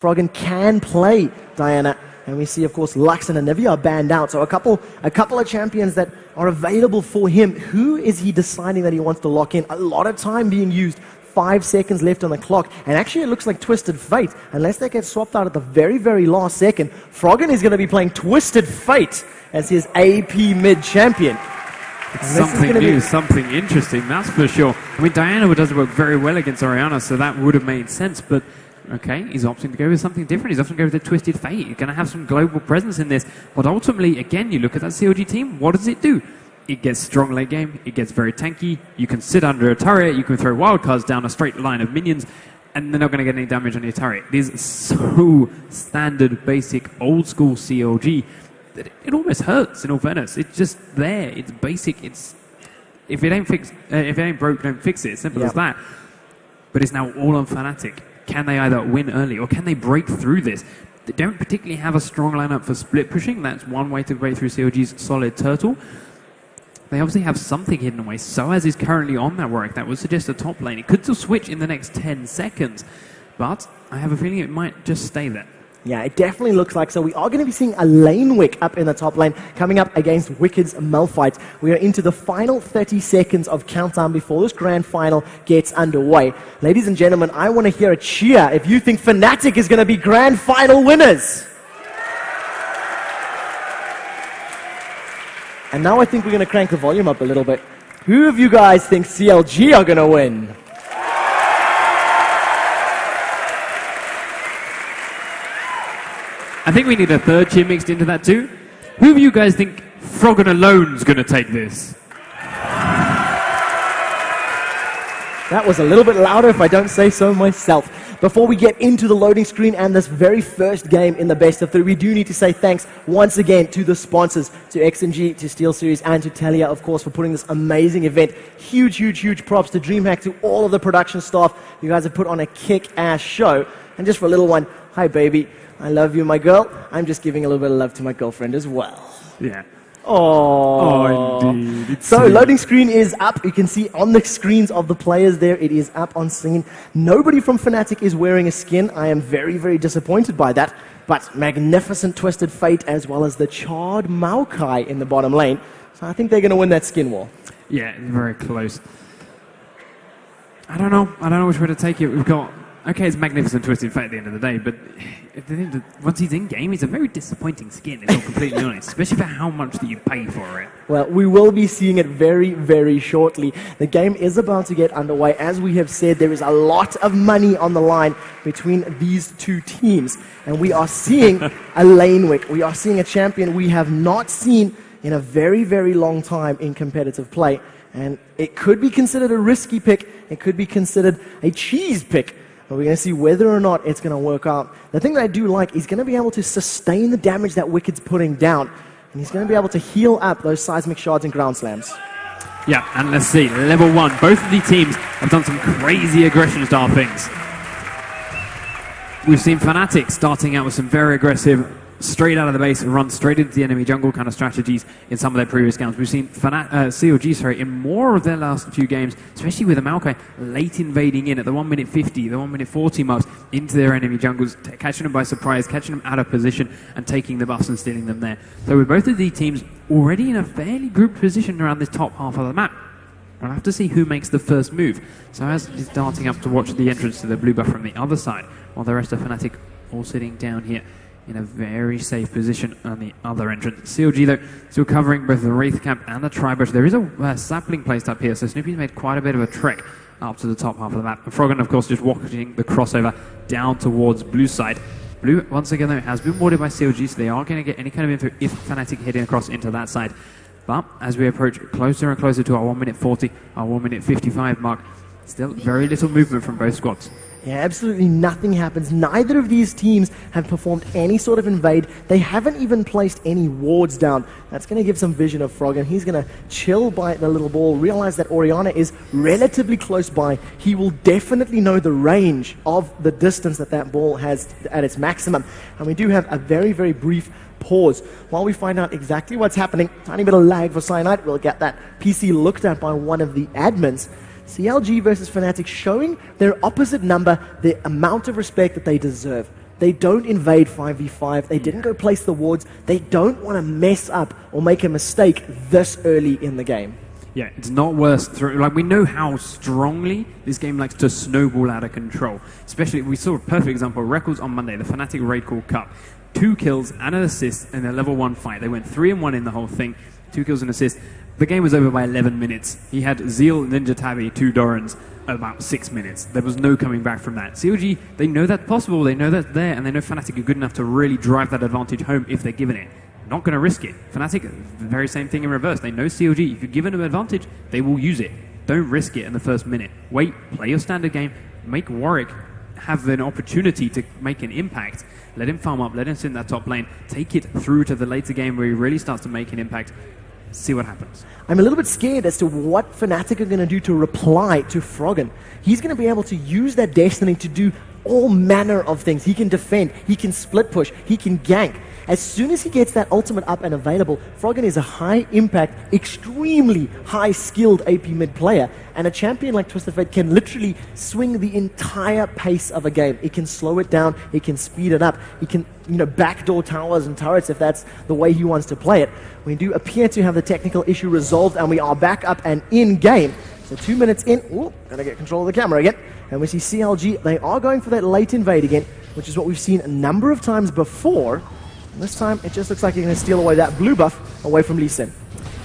Froggen can play Diana, and we see, of course, Lux and Anivia are banned out. So a couple of champions that are available for him. Who is he deciding that he wants to lock in? A lot of time being used. 5 seconds left on the clock, and actually it looks like Twisted Fate, unless they get swapped out at the very, very last second. Froggen is going to be playing Twisted Fate as his AP mid champion. Something new, something interesting, that's for sure. I mean, Diana does work very well against Orianna, so that would have made sense, but okay, he's opting to go with something different. He's opting to go with the Twisted Fate. He's going to have some global presence in this, but ultimately, again, you look at that CLG team, what does it do? It gets strong late game, it gets very tanky, you can sit under a turret, you can throw wildcards down a straight line of minions, and they're not going to get any damage on your turret. It is so standard, basic, old school CLG that it almost hurts, in all fairness. It's just there, it's basic, it's... If it ain't broke, don't fix it, simple as that. But it's now all on Fnatic. Can they either win early, or can they break through this? They don't particularly have a strong lineup for split pushing, that's one way to break through CLG's solid turtle. They obviously have something hidden away. Soaz is currently on that work. That would suggest a top lane. It could still switch in the next 10 seconds, but I have a feeling it might just stay there. Yeah, it definitely looks like so. We are going to be seeing a lane wick up in the top lane coming up against Wicked's Malphite. We are into the final 30 seconds of countdown before this grand final gets underway. Ladies and gentlemen, I want to hear a cheer if you think Fnatic is going to be grand final winners. And now I think we're going to crank the volume up a little bit. Who of you guys think CLG are going to win? I think we need a third cheer mixed into that too. Who of you guys think Froggen alone's going to take this? That was a little bit louder if I don't say so myself. Before we get into the loading screen and this very first game in the best of 3, we do need to say thanks once again to the sponsors, to XNG, to SteelSeries, and to Telia, of course, for putting this amazing event. Huge, huge, huge props to Dreamhack, to all of the production staff. You guys have put on a kick-ass show. And just for a little one, hi baby, I love you, my girl. I'm just giving a little bit of love to my girlfriend as well. Yeah. Oh, indeed. So loading screen is up. You can see on the screens of the players there, it is up on screen. Nobody from Fnatic is wearing a skin. I am very, very disappointed by that. But magnificent Twisted Fate as well as the charred Maokai in the bottom lane. So I think they're going to win that skin war. Yeah, very close. I don't know which way to take it. We've got... Okay, it's magnificent Twisted Fate at the end of the day, but once he's in game, he's a very disappointing skin, if I'm completely honest, especially for how much that you pay for it. Well, we will be seeing it very, very shortly. The game is about to get underway. As we have said, there is a lot of money on the line between these two teams, and we are seeing a lane wick. We are seeing a champion we have not seen in a very, very long time in competitive play, and it could be considered a risky pick. It could be considered a cheese pick. But we're going to see whether or not it's going to work out. The thing that I do like, he's going to be able to sustain the damage that Wicked's putting down. And he's going to be able to heal up those seismic shards and ground slams. Yeah, and let's see. Level 1. Both of the teams have done some crazy aggression style things. We've seen Fnatic starting out with some very aggressive, straight out of the base, run straight into the enemy jungle kind of strategies in some of their previous games. We've seen CLG, in more of their last few games, especially with the Maokai late invading in at the 1 minute 50, the 1 minute 40 marks into their enemy jungles, catching them by surprise, catching them out of position, and taking the buffs and stealing them there. So with both of these teams already in a fairly grouped position around this top half of the map, we'll have to see who makes the first move. So as is darting up to watch the entrance to the blue buff from the other side, while the rest of Fnatic all sitting down here in a very safe position on the other entrance. CLG, though, still covering both the Wraith Camp and the Tri-Bush. There is a sapling placed up here, so Snoopy's made quite a bit of a trek up to the top half of the map. And Froggen, of course, just watching the crossover down towards blue side. Blue, once again, though, has been warded by CLG, so they are going to get any kind of info if Fnatic heading across into that side. But as we approach closer and closer to our 1 minute 40, our 1 minute 55 mark, still very little movement from both squads. Yeah, absolutely nothing happens. Neither of these teams have performed any sort of invade. They haven't even placed any wards down. That's going to give some vision of Froggen. He's going to chill by the little ball, realize that Orianna is relatively close by. He will definitely know the range of the distance that that ball has at its maximum. And we do have a very, very brief pause while we find out exactly what's happening. Tiny bit of lag for Cyanide. We'll get that PC looked at by one of the admins. CLG versus Fnatic showing their opposite number the amount of respect that they deserve. They don't invade 5v5. They didn't go place the wards. They don't want to mess up or make a mistake this early in the game. Yeah, it's not worth like we know how strongly this game likes to snowball out of control. Especially, we saw a perfect example. Records on Monday, the Fnatic Raid Call Cup. 2 kills and an assist in a level 1 fight. They went 3-1 in the whole thing. 2 kills and assist. The game was over by 11 minutes. He had Zeal, Ninja Tabby, 2 Dorans, about 6 minutes. There was no coming back from that. CLG, they know that's possible, they know that's there, and they know Fnatic are good enough to really drive that advantage home if they're given it. Not going to risk it. Fnatic, the very same thing in reverse. They know CLG, if you're given them advantage, they will use it. Don't risk it in the first minute. Wait, play your standard game, make Warwick have an opportunity to make an impact. Let him farm up, let him sit in that top lane, take it through to the later game where he really starts to make an impact. See what happens. I'm a little bit scared as to what Fnatic are going to do to reply to Froggen. He's going to be able to use that Destiny to do all manner of things. He can defend, he can split push, he can gank. As soon as he gets that ultimate up and available, Froggen is a high-impact, extremely high-skilled AP mid player, and a champion like Twisted Fate can literally swing the entire pace of a game. It can slow it down, it can speed it up, it can, backdoor towers and turrets if that's the way he wants to play it. We do appear to have the technical issue resolved, and we are back up and in-game. So 2 minutes in, gotta get control of the camera again, and we see CLG, they are going for that late invade again, which is what we've seen a number of times before. And this time, it just looks like you're going to steal away that blue buff away from Lee Sin.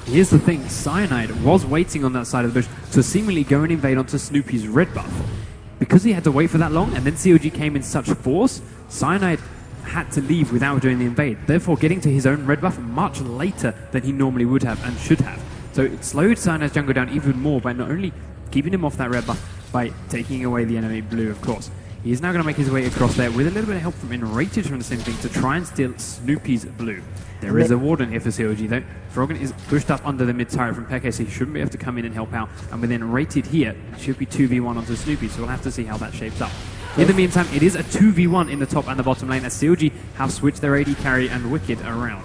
Here's the thing, Cyanide was waiting on that side of the bush to seemingly go and invade onto Snoopy's red buff. Because he had to wait for that long, and then CLG came in such force, Cyanide had to leave without doing the invade, therefore getting to his own red buff much later than he normally would have and should have. So it slowed Cyanide's jungle down even more by not only keeping him off that red buff, by taking away the enemy blue, of course. He is now going to make his way across there with a little bit of help from Enrated from the same thing to try and steal Snoopy's blue. There is a Warden here for CLG though. Froggen is pushed up under the mid turret from Peke, so he shouldn't be able to come in and help out. And with Enrated here, it should be 2v1 onto Snoopy, so we'll have to see how that shapes up. In the meantime, it is a 2v1 in the top and the bottom lane as CLG have switched their AD carry and Wicked around.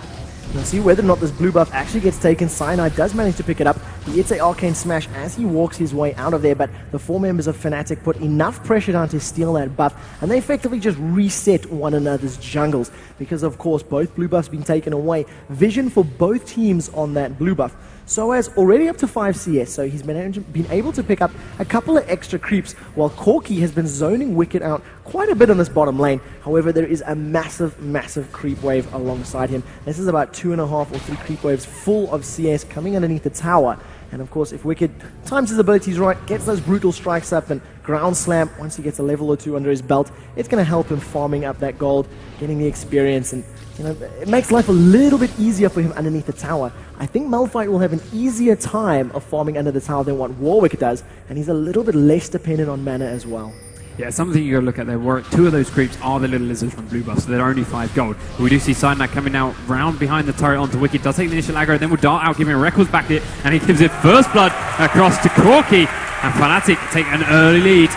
We'll see whether or not this blue buff actually gets taken. Cyanide does manage to pick it up. He hits an arcane smash as he walks his way out of there, but the 4 members of Fnatic put enough pressure down to steal that buff, and they effectively just reset one another's jungles, because of course both blue buffs being taken away. Vision for both teams on that blue buff. Soaz already up to 5 CS, so he's been able to pick up a couple of extra creeps, while Corki has been zoning Wicked out quite a bit on this bottom lane. However, there is a massive, massive creep wave alongside him. This is about 2.5 or 3 creep waves full of CS coming underneath the tower. And of course, if Wicked times his abilities right, gets those brutal strikes up and ground slam, once he gets a level or 2 under his belt, it's going to help him farming up that gold, getting the experience, and it makes life a little bit easier for him underneath the tower. I think Malphite will have an easier time of farming under the tower than what Warwick does, and he's a little bit less dependent on mana as well. Yeah, something you got to look at there. Warwick, 2 of those creeps are the little lizards from blue buff, so they're only 5 gold. But we do see Cyanide coming now round behind the turret onto Wicked, does take the initial aggro, then will dart out, giving Records back it, and he gives it first blood across to Corki, and Fnatic take an early lead.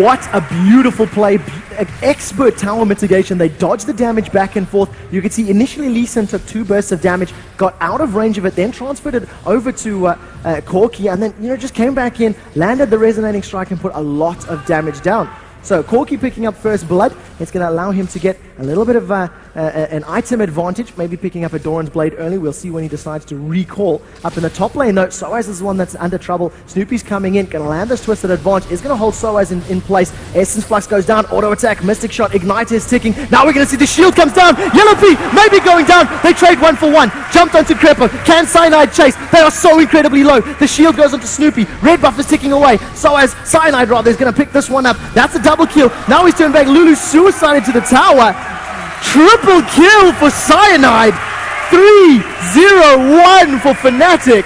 What a beautiful play. Expert tower mitigation. They dodged the damage back and forth. You can see initially Lee Sin took 2 bursts of damage, got out of range of it, then transferred it over to Corki, and then just came back in, landed the resonating strike and put a lot of damage down. So Corki picking up first blood. It's going to allow him to get a little bit of an item advantage, maybe picking up a Doran's Blade early. We'll see when he decides to recall. Up in the top lane though, Soaz is the one that's under trouble. Snoopy's coming in, going to land this twisted advantage, is going to hold Soaz in place. Essence Flux goes down, auto attack, Mystic Shot, Ignite is ticking. Now we're going to see the shield comes down. Yellow P maybe going down. They trade 1 for 1. Jumped onto Crepper. Can Cyanide chase? They are so incredibly low. The shield goes onto Snoopy. Red buff is ticking away. Cyanide rather is going to pick this one up. That's a double kill. Now he's turned back. Lulu suicided to the tower. Triple kill for Cyanide. 3-0-1 for Fnatic.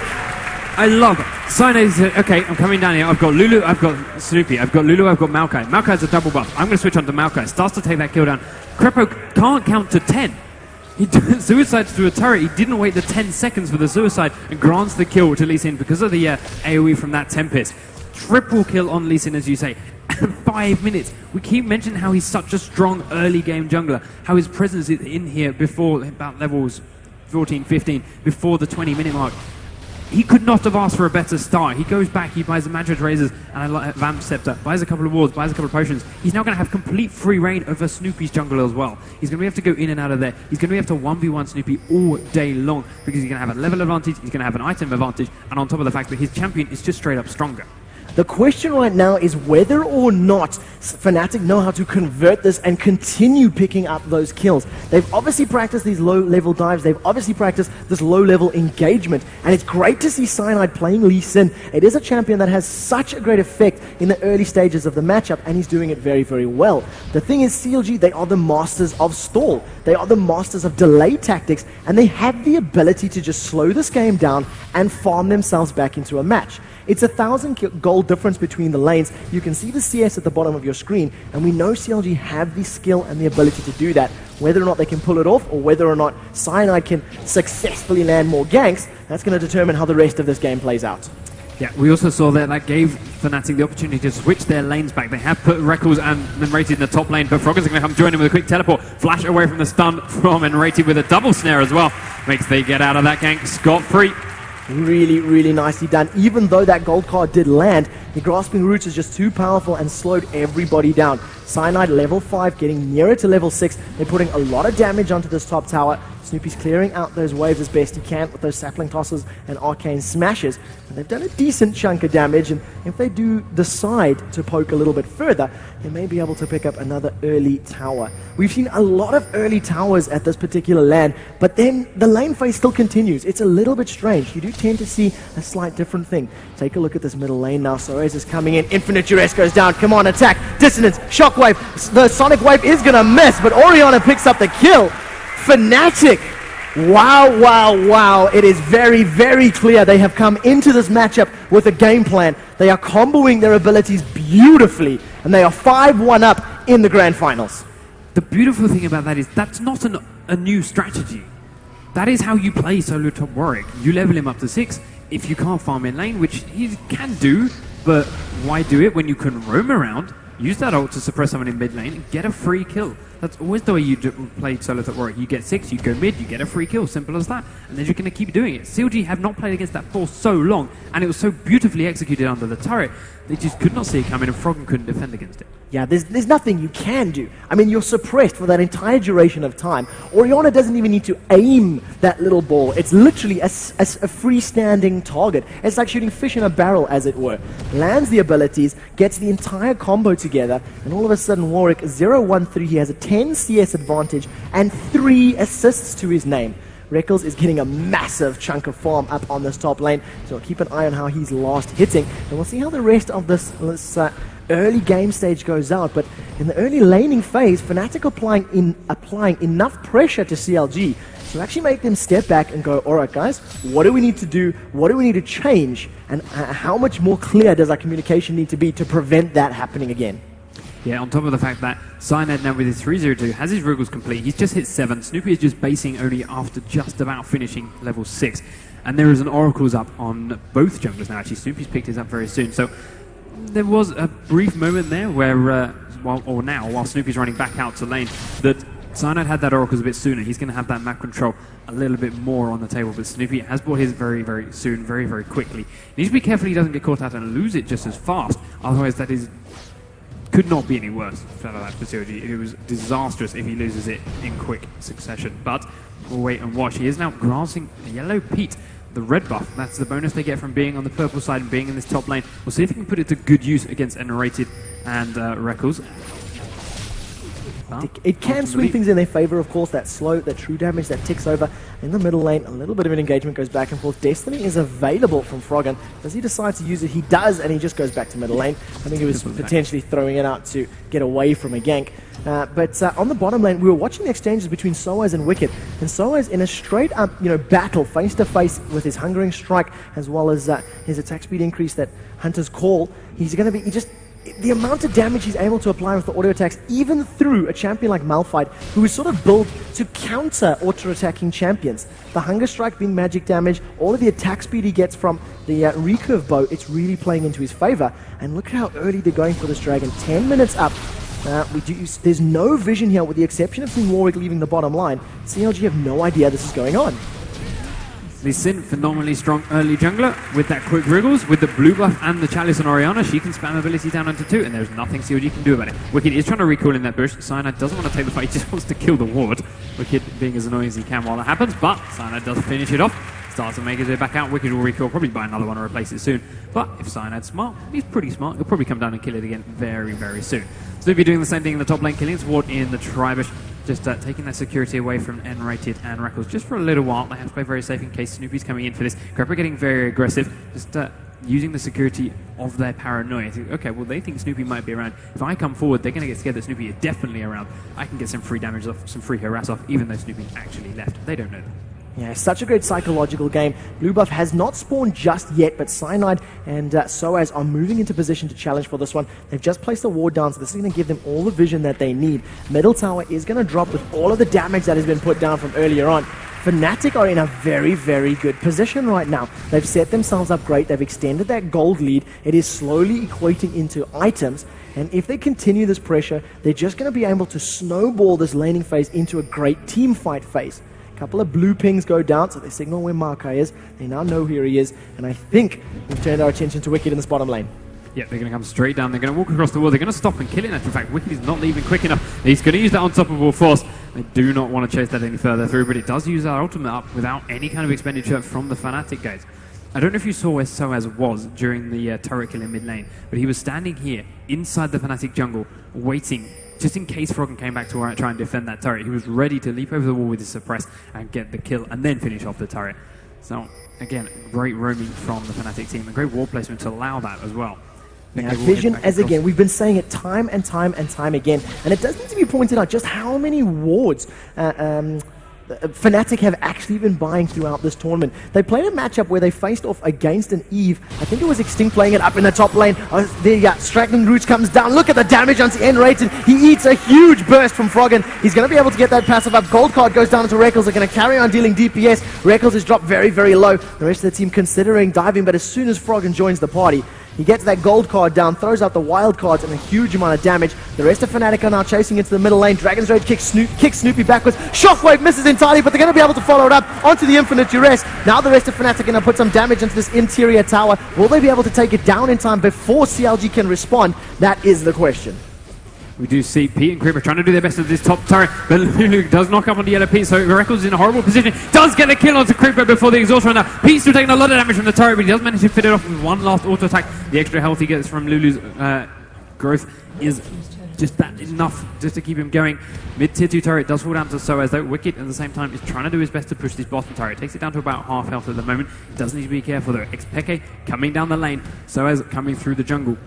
I love it. Cyanide, okay, I'm coming down here. I've got Lulu, I've got Snoopy, I've got Lulu, I've got Maokai. Maokai's a double buff. I'm going to switch on to Maokai. Starts to take that kill down. Crepo can't count to 10. He suicides through a turret. He didn't wait the 10 seconds for the suicide and grants the kill to Lee Sin because of the AoE from that Tempest. Triple kill on Lee Sin, as you say. 5 minutes. We keep mentioning how he's such a strong early game jungler, how his presence is in here before about levels 14, 15, before the 20-minute mark. He could not have asked for a better start. He goes back, he buys the Madrid Razors and a Vamp Scepter, buys a couple of wards, buys a couple of potions. He's now going to have complete free reign over Snoopy's jungle as well. He's going to be able to go in and out of there. He's going to be able to 1v1 Snoopy all day long because he's going to have a level advantage, he's going to have an item advantage, and on top of the fact that his champion is just straight up stronger. The question right now is whether or not Fnatic know how to convert this and continue picking up those kills. They've obviously practiced these low-level dives. They've obviously practiced this low-level engagement. And it's great to see Cyanide playing Lee Sin. It is a champion that has such a great effect in the early stages of the matchup, and he's doing it very, very well. The thing is, CLG, they are the masters of stall. They are the masters of delay tactics, and they have the ability to just slow this game down and farm themselves back into a match. It's 1,000 gold difference between the lanes. You can see the CS at the bottom of your screen, and we know CLG have the skill and the ability to do that. Whether or not they can pull it off, or whether or not Cyanide can successfully land more ganks, that's going to determine how the rest of this game plays out. Yeah, we also saw that gave Fnatic the opportunity to switch their lanes back. They have put Reckles and Enrated in the top lane, but Frogger's going to come join him with a quick teleport. Flash away from the stun from Enrated with a double snare as well. Makes they get out of that gank scot-free. Really, really nicely done. Even though that gold card did land, the Grasping Roots is just too powerful and slowed everybody down. Cyanide level 5, getting nearer to level 6. They're putting a lot of damage onto this top tower. Snoopy's clearing out those waves as best he can with those sapling tosses and arcane smashes. And they've done a decent chunk of damage, and if they do decide to poke a little bit further, they may be able to pick up another early tower. We've seen a lot of early towers at this particular LAN, but then the lane phase still continues. It's a little bit strange. You do tend to see a slight different thing. Take a look at this middle lane now. Soares is coming in. FnaticRC goes down. Come on, attack. Dissonance. Shockwave. The Sonic Wave is going to miss, but Orianna picks up the kill. Fnatic. Wow, wow, wow. It is very, very clear they have come into this matchup with a game plan. They are comboing their abilities beautifully, and they are 5-1 up in the grand finals. The beautiful thing about that is that's not a new strategy. That is how you play solo top Warwick. You level him up to 6. If you can't farm in lane, which he can do, but why do it when you can roam around, use that ult to suppress someone in mid lane, and get a free kill. That's always the way you play solo top Warwick. You get 6, you go mid, you get a free kill. Simple as that. And then you're going to keep doing it. CLG have not played against that for so long, and it was so beautifully executed under the turret. They just could not see it coming, and Froggen couldn't defend against it. Yeah, there's nothing you can do. I mean, you're suppressed for that entire duration of time. Orianna doesn't even need to aim that little ball. It's literally a freestanding target. It's like shooting fish in a barrel, as it were. Lands the abilities, gets the entire combo together, and all of a sudden Warwick 0-1-3. He has a 10 CS advantage and 3 assists to his name. Reckles is getting a massive chunk of farm up on this top lane, so we'll keep an eye on how he's last hitting, and we'll see how the rest of this early game stage goes out. But in the early laning phase, Fnatic applying enough pressure to CLG to actually make them step back and go, all right guys, what do we need to do, what do we need to change, and how much more clear does our communication need to be to prevent that happening again? Yeah, on top of the fact that Cyanide now with his 3-0-2 has his Ruggles complete. He's just hit 7. Snoopy is just basing only after just about finishing level 6. And there is an Oracle's up on both junglers now. Actually, Snoopy's picked his up very soon. So there was a brief moment there where, while Snoopy's running back out to lane, that Cyanide had that Oracle's a bit sooner. He's going to have that map control a little bit more on the table, but Snoopy has bought his very, very soon, very, very quickly. He needs to be careful he doesn't get caught out and lose it just as fast. Otherwise, that could not be any worse for CLG. It was disastrous if he loses it in quick succession. But we'll wait and watch. He is now grasping the yellow Pete, the red buff. That's the bonus they get from being on the purple side and being in this top lane. We'll see if he can put it to good use against Enrated and Reckles. It can swing things in their favor, of course. That slow, that true damage that ticks over in the middle lane. A little bit of an engagement goes back and forth. Destiny is available from Froggen. Does he decide to use it? He does, and he just goes back to middle lane. I think he was potentially throwing it out to get away from a gank. But on the bottom lane, we were watching the exchanges between Soaz and Wicked, and Soaz in a straight up, battle face to face with his Hungering Strike, as well as his attack speed increase, that Hunter's Call. He's going to be the amount of damage he's able to apply with the auto attacks, even through a champion like Malphite, who is sort of built to counter auto-attacking champions. The Hunger Strike being magic damage, all of the attack speed he gets from the recurve bow, it's really playing into his favor. And look at how early they're going for this dragon. 10 minutes up. There's no vision here, with the exception of seeing Warwick leaving the bottom line. CLG have no idea this is going on. Lee Sin, phenomenally strong early jungler with that quick wriggles, with the blue buff and the Chalice on Orianna. She can spam ability down onto 2, and there's nothing CLG can do about it. Wicked is trying to recall in that bush. Cyanide doesn't want to take the fight, he just wants to kill the ward. Wicked being as annoying as he can while that happens, but Cyanide does finish it off. Starts to make his way back out. Wicked will recall, probably buy another one or replace it soon. But if Cyanide's smart, he's pretty smart, he'll probably come down and kill it again very, very soon. Snoopy doing the same thing in the top lane, killing its ward in the Tribush. Just taking that security away from N-Rated and Reckles just for a little while. They have to play very safe in case Snoopy's coming in for this. Grepper getting very aggressive, just using the security of their paranoia. Okay, well, they think Snoopy might be around. If I come forward, they're going to get scared that Snoopy is definitely around. I can get some free damage off, some free harass off, even though Snoopy actually left. They don't know that. Yeah, such a great psychological game. Blue buff has not spawned just yet, but Cyanide and Soaz are moving into position to challenge for this one. They've just placed a ward down, so this is going to give them all the vision that they need. Middle tower is going to drop with all of the damage that has been put down from earlier on. Fnatic are in a very, very good position right now. They've set themselves up great. They've extended that gold lead. It is slowly equating into items. And if they continue this pressure, they're just going to be able to snowball this laning phase into a great team fight phase. A couple of blue pings go down, so they signal where Markai is. They now know where he is, and I think we've turned our attention to Wicked in this bottom lane. Yeah, they're going to come straight down. They're going to walk across the wall. They're going to stop and kill it. In fact, Wicked is not leaving quick enough. He's going to use that unstoppable force. They do not want to chase that any further through, but it does use our ultimate up without any kind of expenditure from the Fnatic guys. I don't know if you saw where Soaz was during the turret kill in mid lane, but he was standing here inside the Fnatic jungle, waiting just in case Froggen came back to try and defend that turret. He was ready to leap over the wall with his suppress and get the kill and then finish off the turret. So, again, great roaming from the Fnatic team and great wall placement to allow that as well. Yeah, vision, as again, we've been saying it time and time and time again, and it does need to be pointed out just how many wards Fnatic have actually been buying throughout this tournament. They played a matchup where they faced off against an Eve. I think it was Extinct playing it up in the top lane. There you go. Straggling Roots comes down. Look at the damage onto N-Rated. He eats a huge burst from Froggen. He's going to be able to get that passive up. Gold card goes down into Reckles. They're going to carry on dealing DPS. Reckles is dropped very, very low. The rest of the team considering diving, but as soon as Froggen joins the party, he gets that gold card down, throws out the wild cards and a huge amount of damage. The rest of Fnatic are now chasing into the middle lane. Dragon's Rage kicks Snoopy backwards. Shockwave misses entirely, but they're going to be able to follow it up onto the Infinite Duress. Now the rest of Fnatic are going to put some damage into this interior tower. Will they be able to take it down in time before CLG can respond? That is the question. We do see Pete and Creeper trying to do their best with this top turret, but Lulu does knock up on the yellow Pete, so Reckles is in a horrible position. Does get a kill onto Creeper before the exhaust run out. Pete's still taking a lot of damage from the turret, but he does manage to fit it off with one last auto attack. The extra health he gets from Lulu's growth is just that enough just to keep him going. Mid-tier 2 turret does fall down to Soaz, though. Wicked at the same time is trying to do his best to push this bottom turret. Takes it down to about half health at the moment. Does need to be careful though. Xpeke coming down the lane. Soaz coming through the jungle.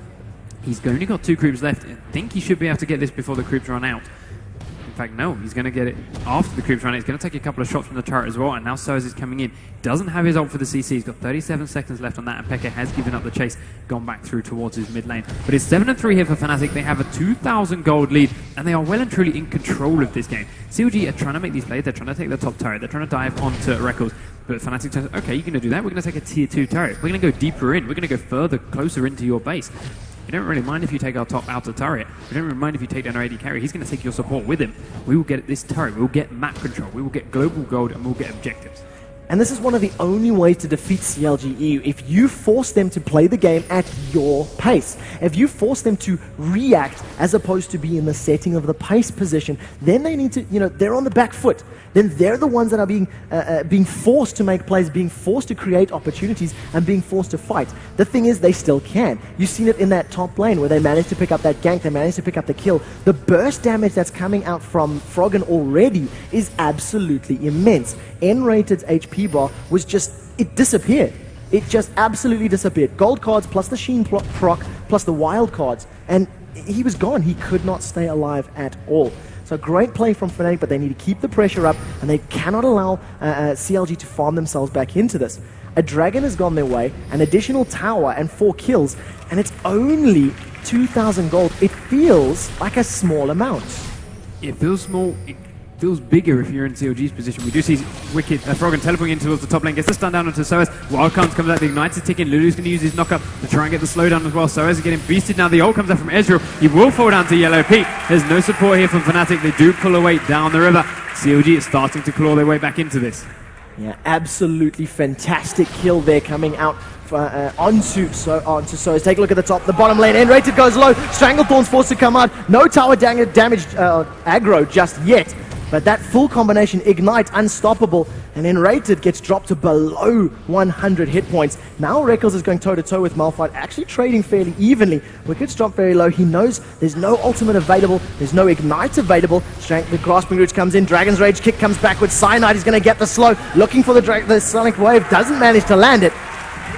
He's only got 2 creeps left. I think he should be able to get this before the creeps run out. In fact, no, he's going to get it after the creeps run out. He's going to take a couple of shots from the turret as well, and now Soaz is coming in. Doesn't have his ult for the CC. He's got 37 seconds left on that, and Pekka has given up the chase, gone back through towards his mid lane. But it's 7-3 here for Fnatic. They have a 2,000 gold lead, and they are well and truly in control of this game. CLG are trying to make these plays. They're trying to take the top turret. They're trying to dive onto Reckles. But Fnatic says, okay, you're going to do that. We're going to take a tier 2 turret. We're going to go deeper in. We're going to go further, closer into your base. We don't really mind if you take our top outer turret. We don't really mind if you take down our AD carry. He's going to take your support with him. We will get this turret. We will get map control. We will get global gold, and we'll get objectives. And this is one of the only ways to defeat CLG.eu. If you force them to play the game at your pace, if you force them to react as opposed to be in the setting of the pace position, then they need to, they're on the back foot. Then they're the ones that are being forced to make plays, being forced to create opportunities, and being forced to fight. The thing is, they still can. You've seen it in that top lane where they managed to pick up that gank, they managed to pick up the kill. The burst damage that's coming out from Froggen already is absolutely immense. N-Rated's HP bar was it disappeared. It just absolutely disappeared. Gold cards plus the Sheen proc plus the wild cards, and he was gone. He could not stay alive at all. So great play from Fnatic, but they need to keep the pressure up, and they cannot allow CLG to farm themselves back into this. A dragon has gone their way, an additional tower, and 4 kills, and it's only 2,000 gold. It feels like a small amount. It feels small. It feels bigger if you're in CLG's position. We do see Wicked Froggen teleporting in towards the top lane, gets the stun down onto Soaz. Wildcards comes out, the Ignite's ticking. Lulu's going to use his knockup to try and get the slowdown as well. Soaz is getting beasted now. The ult comes out from Ezreal. He will fall down to Yellow Pete. There's no support here from Fnatic. They do pull away down the river. CLG is starting to claw their way back into this. Yeah, absolutely fantastic kill there coming out onto Soaz. Take a look at the top, the bottom lane. N-Rated goes low. Stranglethorn's forced to come out. No tower damage aggro just yet. But that full combination, Ignite, Unstoppable, and N-Rated gets dropped to below 100 hit points. Now Reckles is going toe-to-toe with Malphite, actually trading fairly evenly. Wicked's dropped very low. He knows there's no ultimate available. There's no Ignite available. The Grasping Roots comes in. Dragon's Rage kick comes back with Cyanide. He's going to get the slow. Looking for the Sonic Wave. Doesn't manage to land it.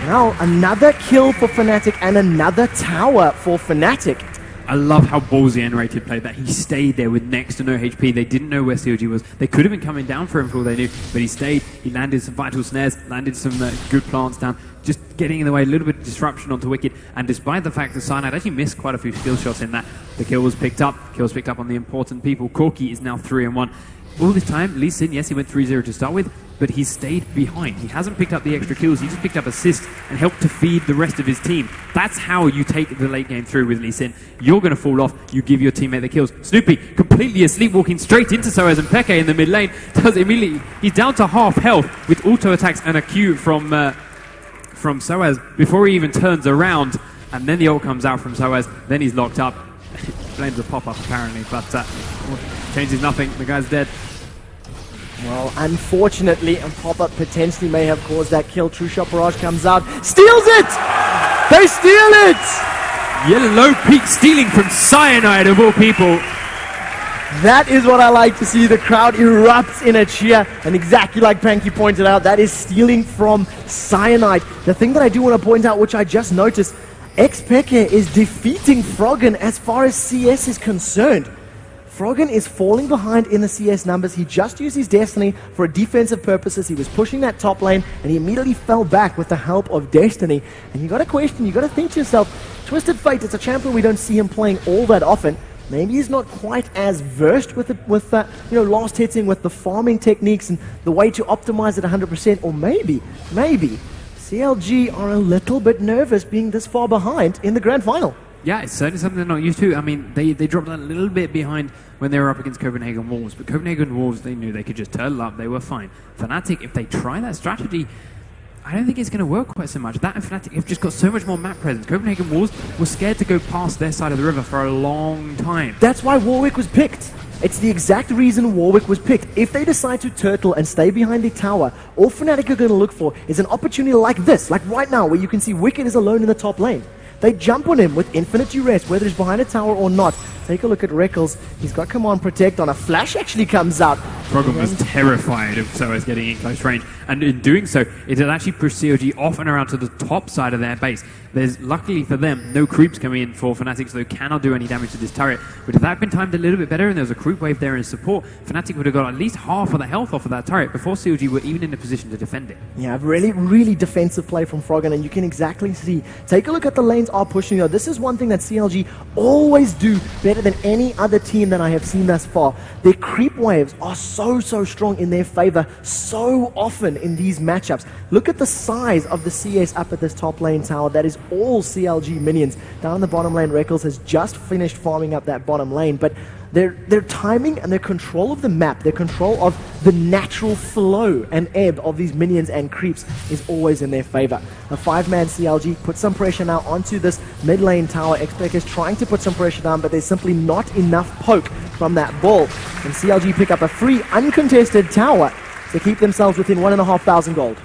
Now another kill for Fnatic and another tower for Fnatic. I love how ballsy N-Rated played that. He stayed there with next to no HP. They didn't know where CLG was. They could have been coming down for him for all they knew, but he stayed. He landed some vital snares, landed some good plants down, just getting in the way, a little bit of disruption onto Wicked. And despite the fact that Cyanide actually missed quite a few skill shots in that, the kill was picked up. Kill was picked up on the important people. Corki is now 3-1. All this time, Lee Sin, yes, he went 3-0 to start with, but he stayed behind. He hasn't picked up the extra kills, he just picked up assists and helped to feed the rest of his team. That's how you take the late game through with Lee Sin. You're going to fall off, you give your teammate the kills. Snoopy, completely asleep, walking straight into Soaz and Peke in the mid lane, does immediately, he's down to half health with auto attacks and a Q from Soaz before he even turns around, and then the ult comes out from Soaz, then he's locked up. Blames the pop-up apparently, but changes nothing, the guy's dead. Well, unfortunately, and Pop-Up potentially may have caused that kill. True Shot Barrage comes out, steals it! They steal it! Yellow Peak stealing from Cyanide of all people. That is what I like to see. The crowd erupts in a cheer, and exactly like Panky pointed out, that is stealing from Cyanide. The thing that I do want to point out, which I just noticed, Xpeke is defeating Froggen as far as CS is concerned. Froggen is falling behind in the CS numbers. He just used his Destiny for defensive purposes. He was pushing that top lane, and he immediately fell back with the help of Destiny. And you got to question, you got to think to yourself, Twisted Fate, it's a champion we don't see him playing all that often. Maybe he's not quite as versed with last hitting, with the farming techniques and the way to optimize it 100%. Or maybe CLG are a little bit nervous being this far behind in the grand final. Yeah, it's certainly something they're not used to. I mean, they dropped a little bit behind when they were up against Copenhagen Wolves, but Copenhagen Wolves, they knew they could just turtle up, they were fine. Fnatic, if they try that strategy, I don't think it's going to work quite so much. That and Fnatic have just got so much more map presence. Copenhagen Wolves were scared to go past their side of the river for a long time. That's why Warwick was picked. It's the exact reason Warwick was picked. If they decide to turtle and stay behind the tower, all Fnatic are going to look for is an opportunity like this, like right now, where you can see Wicked is alone in the top lane. They jump on him with infinite duress, whether he's behind a tower or not. Take a look at Reckles. He's got Command Protect on. A flash actually comes out. Froggen was terrified of Soaz getting in close range, and in doing so, it had actually pushed CLG off and around to the top side of their base. There's, luckily for them, no creeps coming in for Fnatic, so they cannot do any damage to this turret. But if that had been timed a little bit better and there was a creep wave there in support, Fnatic would have got at least half of the health off of that turret before CLG were even in a position to defend it. Yeah, really, really defensive play from Froggen, and you can exactly see. Take a look at the lanes are pushing. This is one thing that CLG always do better than any other team that I have seen thus far. Their creep waves are so strong in their favor so often in these matchups. Look at the size of the CS up at this top lane tower. That is all CLG minions. Down the bottom lane, Reckles has just finished farming up that bottom lane, but their timing and their control of the map, their control of the natural flow and ebb of these minions and creeps is always in their favor. A 5-man CLG puts some pressure now onto this mid lane tower. Xpeke is trying to put some pressure down, but there's simply not enough poke from that ball. And CLG pick up a free, uncontested tower to keep themselves within 1,500 gold.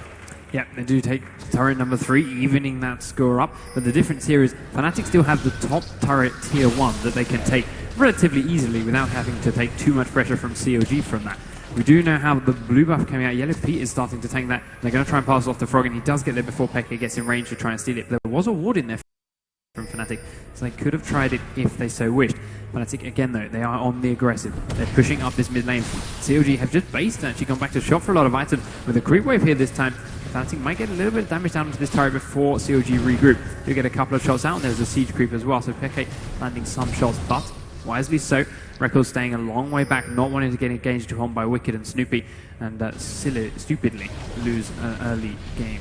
Yeah, they do take turret number 3, evening that score up. But the difference here is Fnatic still have the top turret tier 1 that they can take relatively easily without having to take too much pressure from CLG from that. We do know how the blue buff coming out. Yellow Pete is starting to tank that. They're going to try and pass it off to Frog, and he does get there before Peke gets in range to try and steal it. There was a ward in there from Fnatic, so they could have tried it if they so wished. Fnatic, again though, they are on the aggressive. They're pushing up this mid lane. CLG have just based and actually gone back to shot for a lot of items. With a creep wave here this time, Fnatic might get a little bit of damage down to this turret before CLG regroup. You get a couple of shots out, and there's a siege creep as well, so Peke landing some shots, but wisely so. Reckles staying a long way back, not wanting to get engaged home by Wicked and Snoopy, and stupidly lose an early game.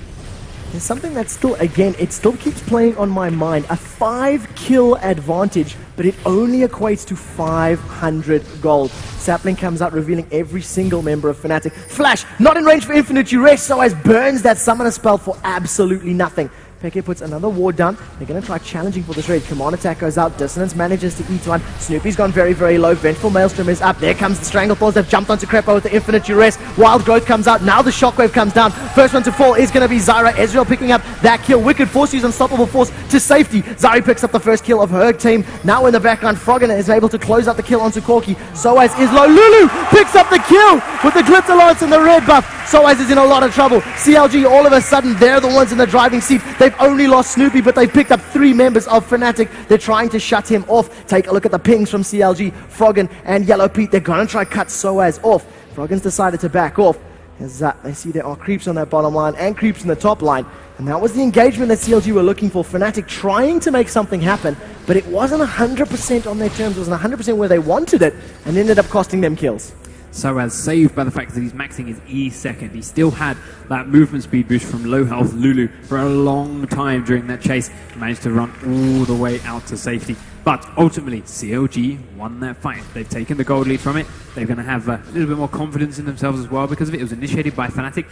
There's something that still, again, it still keeps playing on my mind. A 5 kill advantage, but it only equates to 500 gold. Sapling comes out revealing every single member of Fnatic. Flash, not in range for FnaticRC, so as burns that summoner spell for absolutely nothing. Peke puts another ward down. They're going to try challenging for this raid. Command attack goes out. Dissonance manages to eat one. Snoopy's gone very, very low. Vengeful Maelstrom is up. There comes the Strangleforce. They've jumped onto Crepo with the FnaticRC. Wild Growth comes out. Now the Shockwave comes down. First one to fall is going to be Zyra. Ezreal picking up that kill. Wicked Force use Unstoppable Force to safety. Zari picks up the first kill of her team. Now in the background, Froggen is able to close out the kill onto Corki. Soaz is low. Lulu picks up the kill with the Glitter Lance and the red buff. Soaz is in a lot of trouble. CLG, all of a sudden, they're the ones in the driving seat. They've only lost Snoopy, but they've picked up 3 members of Fnatic. They're trying to shut him off. Take a look at the pings from CLG, Froggen, and Yellow Pete. They're going to try cut Soaz off. Froggen's decided to back off. As they see there are creeps on that bottom line and creeps in the top line. And that was the engagement that CLG were looking for. Fnatic trying to make something happen, but it wasn't 100% on their terms. It wasn't 100% where they wanted it, and ended up costing them kills. Soaz saved by the fact that he's maxing his E second. He still had that movement speed boost from low health Lulu for a long time during that chase. He managed to run all the way out to safety. But ultimately, CLG won that fight. They've taken the gold lead from it. They're going to have a little bit more confidence in themselves as well because of it. It was initiated by Fnatic.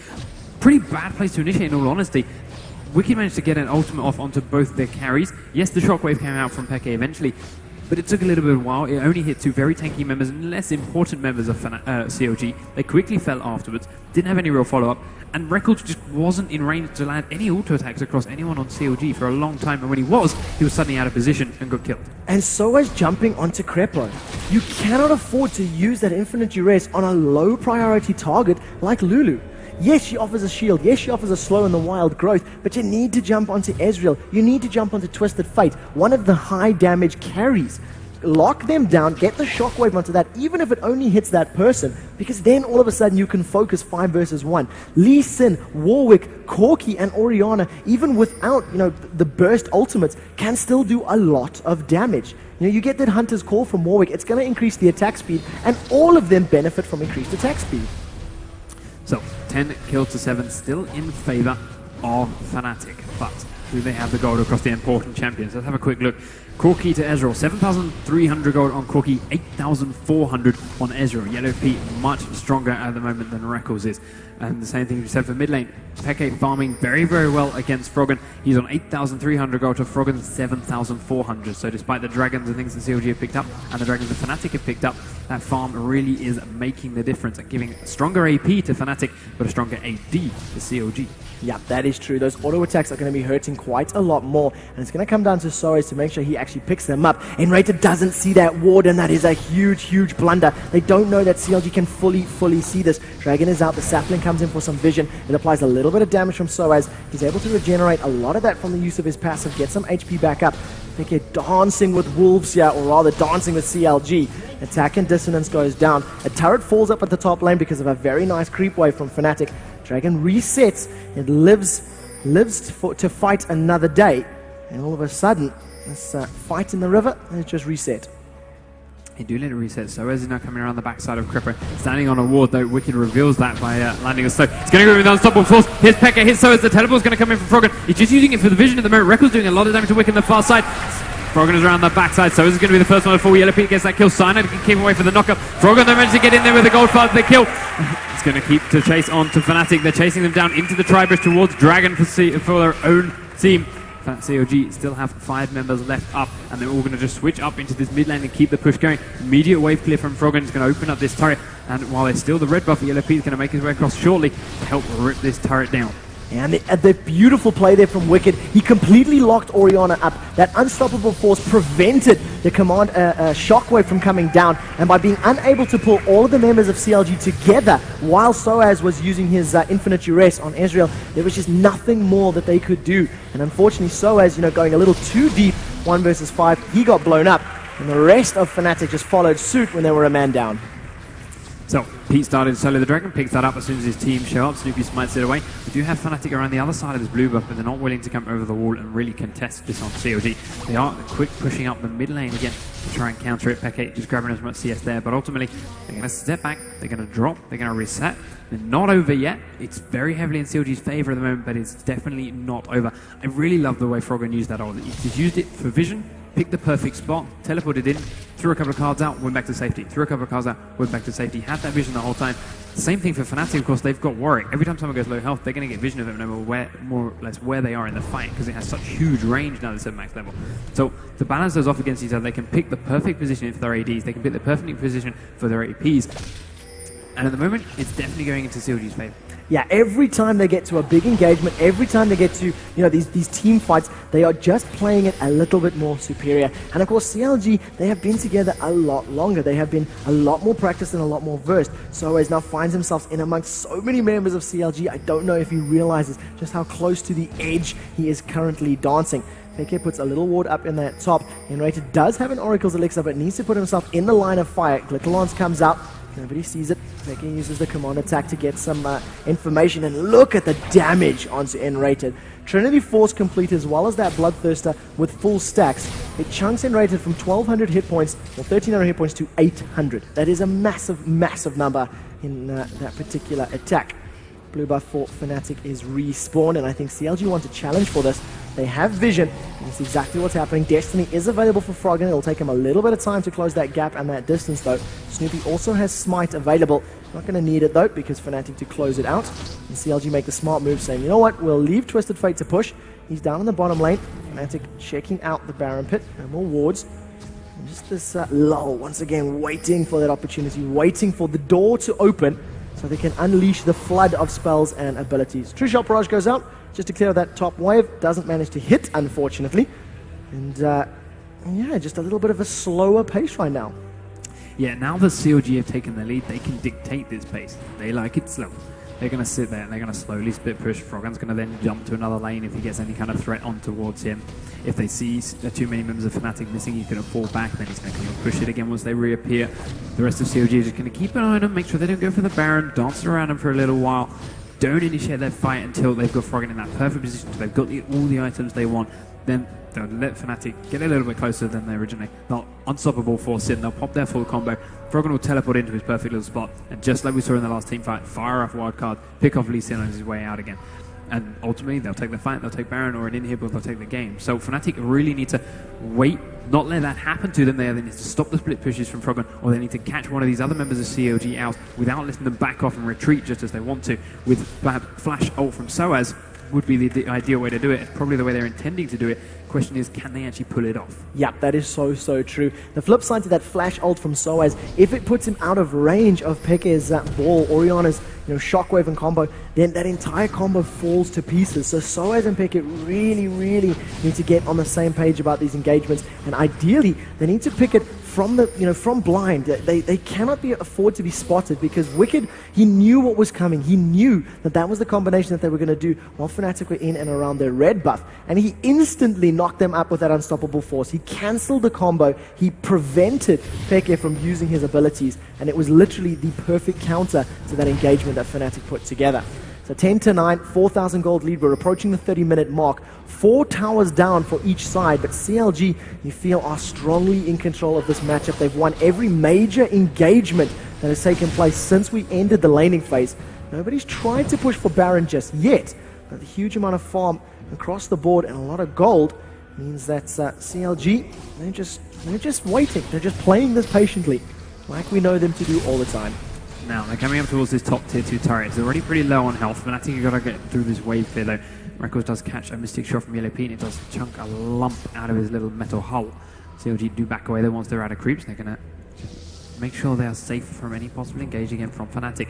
Pretty bad place to initiate, in all honesty. Wicked managed to get an ultimate off onto both their carries. Yes, the Shockwave came out from Peke eventually, but it took a little bit of a while. It only hit 2 very tanky members and less important members of CLG. They quickly fell afterwards, didn't have any real follow-up, and Records just wasn't in range to land any auto attacks across anyone on CLG for a long time, and when he was suddenly out of position and got killed. And so was jumping onto Crepo. You cannot afford to use that infinite duress on a low priority target like Lulu. Yes, she offers a shield. Yes, she offers a slow in the wild growth, but you need to jump onto Ezreal. You need to jump onto Twisted Fate, one of the high damage carries. Lock them down, get the shockwave onto that, even if it only hits that person, because then all of a sudden you can focus 5 versus 1. Lee Sin, Warwick, Corki, and Orianna, even without the burst ultimates, can still do a lot of damage. You get that Hunter's Call from Warwick, it's going to increase the attack speed, and all of them benefit from increased attack speed. So, 10 kills to 7, still in favor of Fnatic, but do they have the gold across the important champions? Let's have a quick look. Corki to Ezreal, 7,300 gold on Corki, 8,400 on Ezreal. Yellow Pete much stronger at the moment than Reckles is. And the same thing we said for mid lane. Peke farming very, very well against Froggen. He's on 8,300 gold to Froggen's 7,400. So despite the dragons and things that CLG have picked up, and the dragons that Fnatic have picked up, that farm really is making the difference and giving stronger AP to Fnatic, but a stronger AD to CLG. Yeah, that is true. Those auto attacks are going to be hurting quite a lot more, and it's going to come down to Soaz to make sure he actually picks them up. Enrated doesn't see that ward, and that is a huge, huge blunder. They don't know that CLG can fully see this. Dragon is out. The sapling comes in for some vision. It applies a little bit of damage from Soaz. He's able to regenerate a lot of that from the use of his passive, get some HP back up. I think you're dancing with wolves here, or rather dancing with CLG. Attack and dissonance goes down. A turret falls up at the top lane because of a very nice creep wave from Fnatic. Dragon resets and lives to fight another day. And all of a sudden, this fight in the river has just reset. They do let it reset. Soaz is now coming around the backside of Creeper. Standing on a ward, though. Wicked reveals that by landing a slow. It's going to go with the Unstoppable Force. Here's Pekka, here's Soaz. The teleport's going to come in from Froggen. He's just using it for the vision at the moment. Reckles doing a lot of damage to Wicked on the far side. Froggen is around the backside. Soaz is going to be the first one to fall. Yellow Pete gets that kill. Cyanide can keep away for the knockup. Froggen, they managed to get in there with the gold part of the kill. It's going to keep to chase on to Fnatic. They're chasing them down into the Tri-Bridge towards Dragon for their own team. CLG still have 5 members left up, and they're all going to just switch up into this mid lane and keep the push going. Immediate wave clear from Froggen is going to open up this turret, and while there's still the red buff, Yellow Pete is going to make his way across shortly to help rip this turret down. And the beautiful play there from Wicked. He completely locked Orianna up. That Unstoppable Force prevented the command Shockwave from coming down. And by being unable to pull all of the members of CLG together while Soaz was using his Infinite Duress on Ezreal, there was just nothing more that they could do. And unfortunately, Soaz, going a little too deep, 1 versus 5, he got blown up. And the rest of Fnatic just followed suit when they were a man down. So, Pete started solo the dragon, picks that up as soon as his team show up. Snoopy smites it away. We do have Fnatic around the other side of this blue buff, but they're not willing to come over the wall and really contest this on CLG. They are quick pushing up the mid lane again to try and counter it. Peke just grabbing as much CS there, but ultimately they're going to step back, they're going to drop, they're going to reset. They're not over yet. It's very heavily in CLG's favor at the moment, but it's definitely not over. I really love the way Froggen used that ult. He's used it for vision, picked the perfect spot, teleported in, threw a couple of cards out, went back to safety. Threw a couple of cards out, went back to safety. Had that vision the whole time. Same thing for Fnatic, of course. They've got Warwick. Every time someone goes low health, they're going to get vision of him, no matter more or less where they are in the fight, because it has such huge range now that's at max level. So to balance those off against each other, they can pick the perfect position for their ADs. They can pick the perfect position for their APs. And at the moment, it's definitely going into CLG's favor. Yeah, every time they get to a big engagement, every time they get to these team fights, they are just playing it a little bit more superior. And of course, CLG, they have been together a lot longer. They have been a lot more practiced and a lot more versed. Soaz now finds himself in amongst so many members of CLG. I don't know if he realizes just how close to the edge he is currently dancing. Peke puts a little ward up in that top. Enrated does have an Oracle's Elixir, but needs to put himself in the line of fire. Glitterlance comes out. Nobody sees it. Peke uses the command attack to get some information, and look at the damage onto Enrated. Trinity Force complete as well as that Bloodthirster with full stacks. It chunks Enrated from 1200 hit points, or 1300 hit points, to 800. That is a massive, massive number in that particular attack. Blue buff for Fnatic is respawn, and I think CLG want a challenge for this. They have vision, and it's exactly what's happening. Destiny is available for Froggen. It'll take him a little bit of time to close that gap and that distance, though. Snoopy also has Smite available. Not going to need it, though, because Fnatic to close it out. And CLG make the smart move, saying, you know what, we'll leave Twisted Fate to push. He's down in the bottom lane. Fnatic checking out the Baron Pit. No more wards. And just this lull, once again, waiting for that opportunity, waiting for the door to open, so they can unleash the flood of spells and abilities. True Shot Barrage goes out just to clear that top wave. Doesn't manage to hit, unfortunately. And yeah, just a little bit of a slower pace right now. Yeah, now that CLG have taken the lead, they can dictate this pace. They like it slow. They're going to sit there and they're going to slowly split push. Froggen's going to then jump to another lane if he gets any kind of threat on towards him. If they see too many members of Fnatic missing, he's going to fall back, then he's going to come and push it again once they reappear. The rest of CLG is just going to keep an eye on him, make sure they don't go for the Baron, dance around him for a little while. Don't initiate their fight until they've got Froggen in that perfect position, until they've got all the items they want. Then they'll let Fnatic get a little bit closer than they originally. Not unstoppable force in. They'll pop their full combo. Froggen will teleport into his perfect little spot, and just like we saw in the last team fight, fire off wildcard, pick off Lee Sin on his way out again. And ultimately, they'll take the fight, they'll take Baron or an inhib, or they'll take the game. So Fnatic really need to wait, not let that happen to them. They need to stop the split pushes from Froggen, or they need to catch one of these other members of CLG out without letting them back off and retreat just as they want to. With perhaps flash ult from Soaz would be the ideal way to do it. It's probably the way they're intending to do it. Question is, can they actually pull it off? Yeah, that is so, so true. The flip side to that flash ult from Soaz, if it puts him out of range of Peke's ball, Orianna's shockwave and combo, then that entire combo falls to pieces. So Soaz and Peke really, really need to get on the same page about these engagements, and ideally, they need to pick it from the from blind. They cannot afford to be spotted, because Wicked, he knew what was coming. He knew that that was the combination that they were going to do while Fnatic were in and around their red buff, and he instantly knocked them up with that unstoppable force. He cancelled the combo. He prevented Peke from using his abilities, and it was literally the perfect counter to that engagement that Fnatic put together. So 10-9, 4,000 gold lead. We're approaching the 30-minute mark. 4 towers down for each side, but CLG, you feel, are strongly in control of this matchup. They've won every major engagement that has taken place since we ended the laning phase. Nobody's tried to push for Baron just yet, but the huge amount of farm across the board and a lot of gold means that CLG, they're just waiting. They're just playing this patiently, like we know them to do all the time. Now, they're coming up towards this top tier 2 turret. It's already pretty low on health, but I think you've got to get through this wave here, though. Records does catch a Mystic Shot from Yellow Pete, and it does chunk a lump out of his little metal hull. CLG do back away, though, once they're out of creeps. They're going to make sure they are safe from any possible engage again from Fnatic.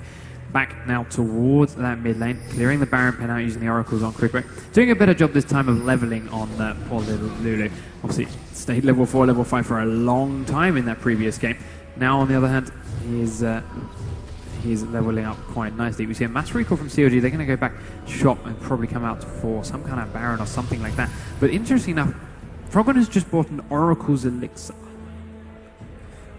Back now towards that mid lane, clearing the Baron pin out using the Oracles on Creeper. Doing a better job this time of leveling on poor little Lulu. Obviously, stayed level 4, level 5 for a long time in that previous game. Now, on the other hand, he's leveling up quite nicely. We see a mass recall from CLG. They're going to go back shop and probably come out for some kind of Baron or something like that. But interesting enough, Froggen has just bought an Oracle's Elixir.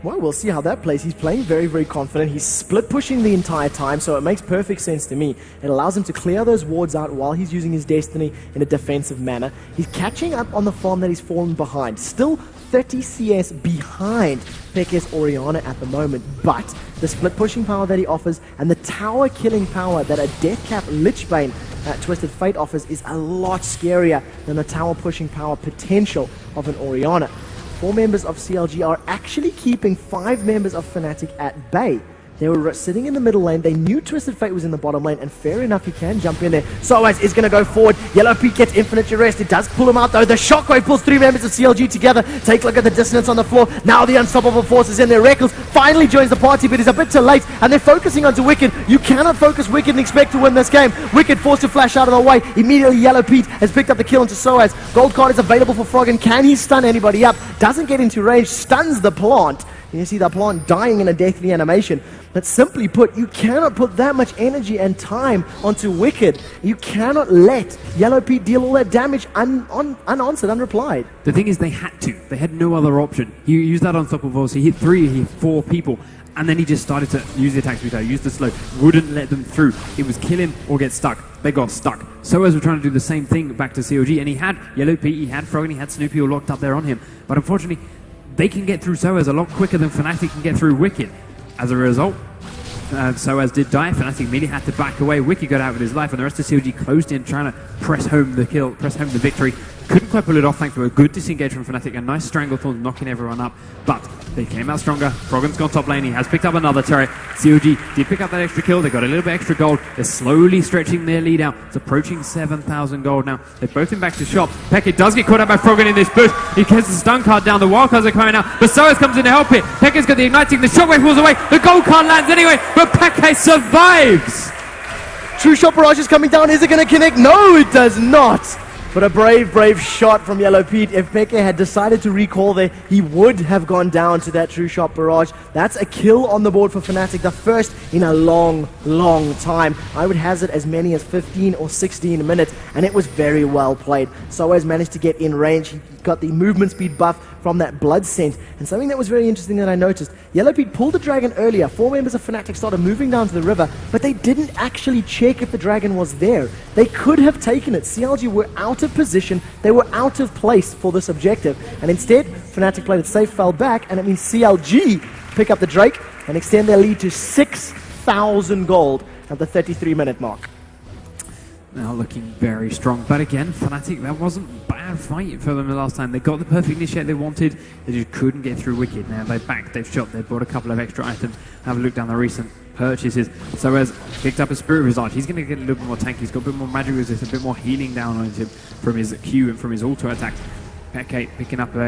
Well, we'll see how that plays. He's playing very, very confident. He's split pushing the entire time, so it makes perfect sense to me. It allows him to clear those wards out while he's using his Destiny in a defensive manner. He's catching up on the farm that he's fallen behind. Still 30 CS behind Peke's Orianna at the moment, but the split pushing power that he offers and the tower killing power that a Deathcap Lichbane Twisted Fate offers is a lot scarier than the tower pushing power potential of an Orianna. 4 members of CLG are actually keeping 5 members of Fnatic at bay. They were sitting in the middle lane. They knew Twisted Fate was in the bottom lane, and fair enough, he can jump in there. Soaz is going to go forward. Yellow Pete gets infinite arrest. It does pull him out, though. The Shockwave pulls 3 members of CLG together. Take a look at the dissonance on the floor. Now the Unstoppable Force is in there. Reckless finally joins the party, but he's a bit too late, and they're focusing onto Wicked. You cannot focus Wicked and expect to win this game. Wicked forced to flash out of the way. Immediately, Yellow Pete has picked up the kill into Soaz. Gold card is available for Froggen. Can he stun anybody up? Doesn't get into range. Stuns the plant. You see that plant dying in a deathly animation. But simply put, you cannot put that much energy and time onto Wicked. You cannot let Yellow Pete deal all that damage unanswered, unreplied. The thing is, they had to. They had no other option. He used that Unstoppable Force. He hit 3, he hit 4 people. And then he just started to use the attack speed, use the slow, wouldn't let them through. It was kill him or get stuck. They got stuck. So as we're trying to do the same thing back to COG, and he had Yellow Pete, he had Frog, and he had Snoopy all locked up there on him. But unfortunately, they can get through Soaz a lot quicker than Fnatic can get through Wicked. As a result, Soaz did die. Fnatic immediately had to back away. Wicked got out with his life, and the rest of CLG closed in, trying to press home the kill, press home the victory. Couldn't quite pull it off thanks to a good disengage from Fnatic, a nice Stranglethorn knocking everyone up, but they came out stronger. Froggen's gone top lane, he has picked up another turret. CLG did pick up that extra kill, they got a little bit extra gold, they're slowly stretching their lead out. It's approaching 7,000 gold now. They've both been back to shop. Peke does get caught out by Froggen in this bush. He gets the stun card down, the wild cards are coming out, but Soaz comes in to help it. Peke's got the igniting, the shockwave pulls away, the gold card lands anyway, but Peke survives! True Shot Barrage is coming down, is it going to connect? No, it does not! But a brave shot from Yellow Pete. If Peke had decided to recall there, he would have gone down to that True Shot Barrage. That's a kill on the board for Fnatic, the first in a long time. I would hazard as many as 15 or 16 minutes, and it was very well played. Soaz managed to get in range. He got the movement speed buff from that blood scent. And something that was very interesting that I noticed, Yellow Pete pulled the dragon earlier. 4 members of Fnatic started moving down to the river, but they didn't actually check if the dragon was there. They could have taken it. CLG were out of position. They were out of place for this objective. And instead, Fnatic played it safe, fell back, and it means CLG pick up the Drake and extend their lead to 6,000 gold at the 33-minute mark. Now looking very strong, but again, Fnatic, that wasn't a bad fight for them the last time. They got the perfect initiate they wanted, they just couldn't get through Wicked. Now they're back, they've shot, they've bought a couple of extra items. Have a look down the recent purchases. Soaz picked up a Spirit Visage. He's going to get a little bit more tanky, he's got a bit more magic resist, a bit more healing down on him from his Q and from his auto attacks. Peke picking up a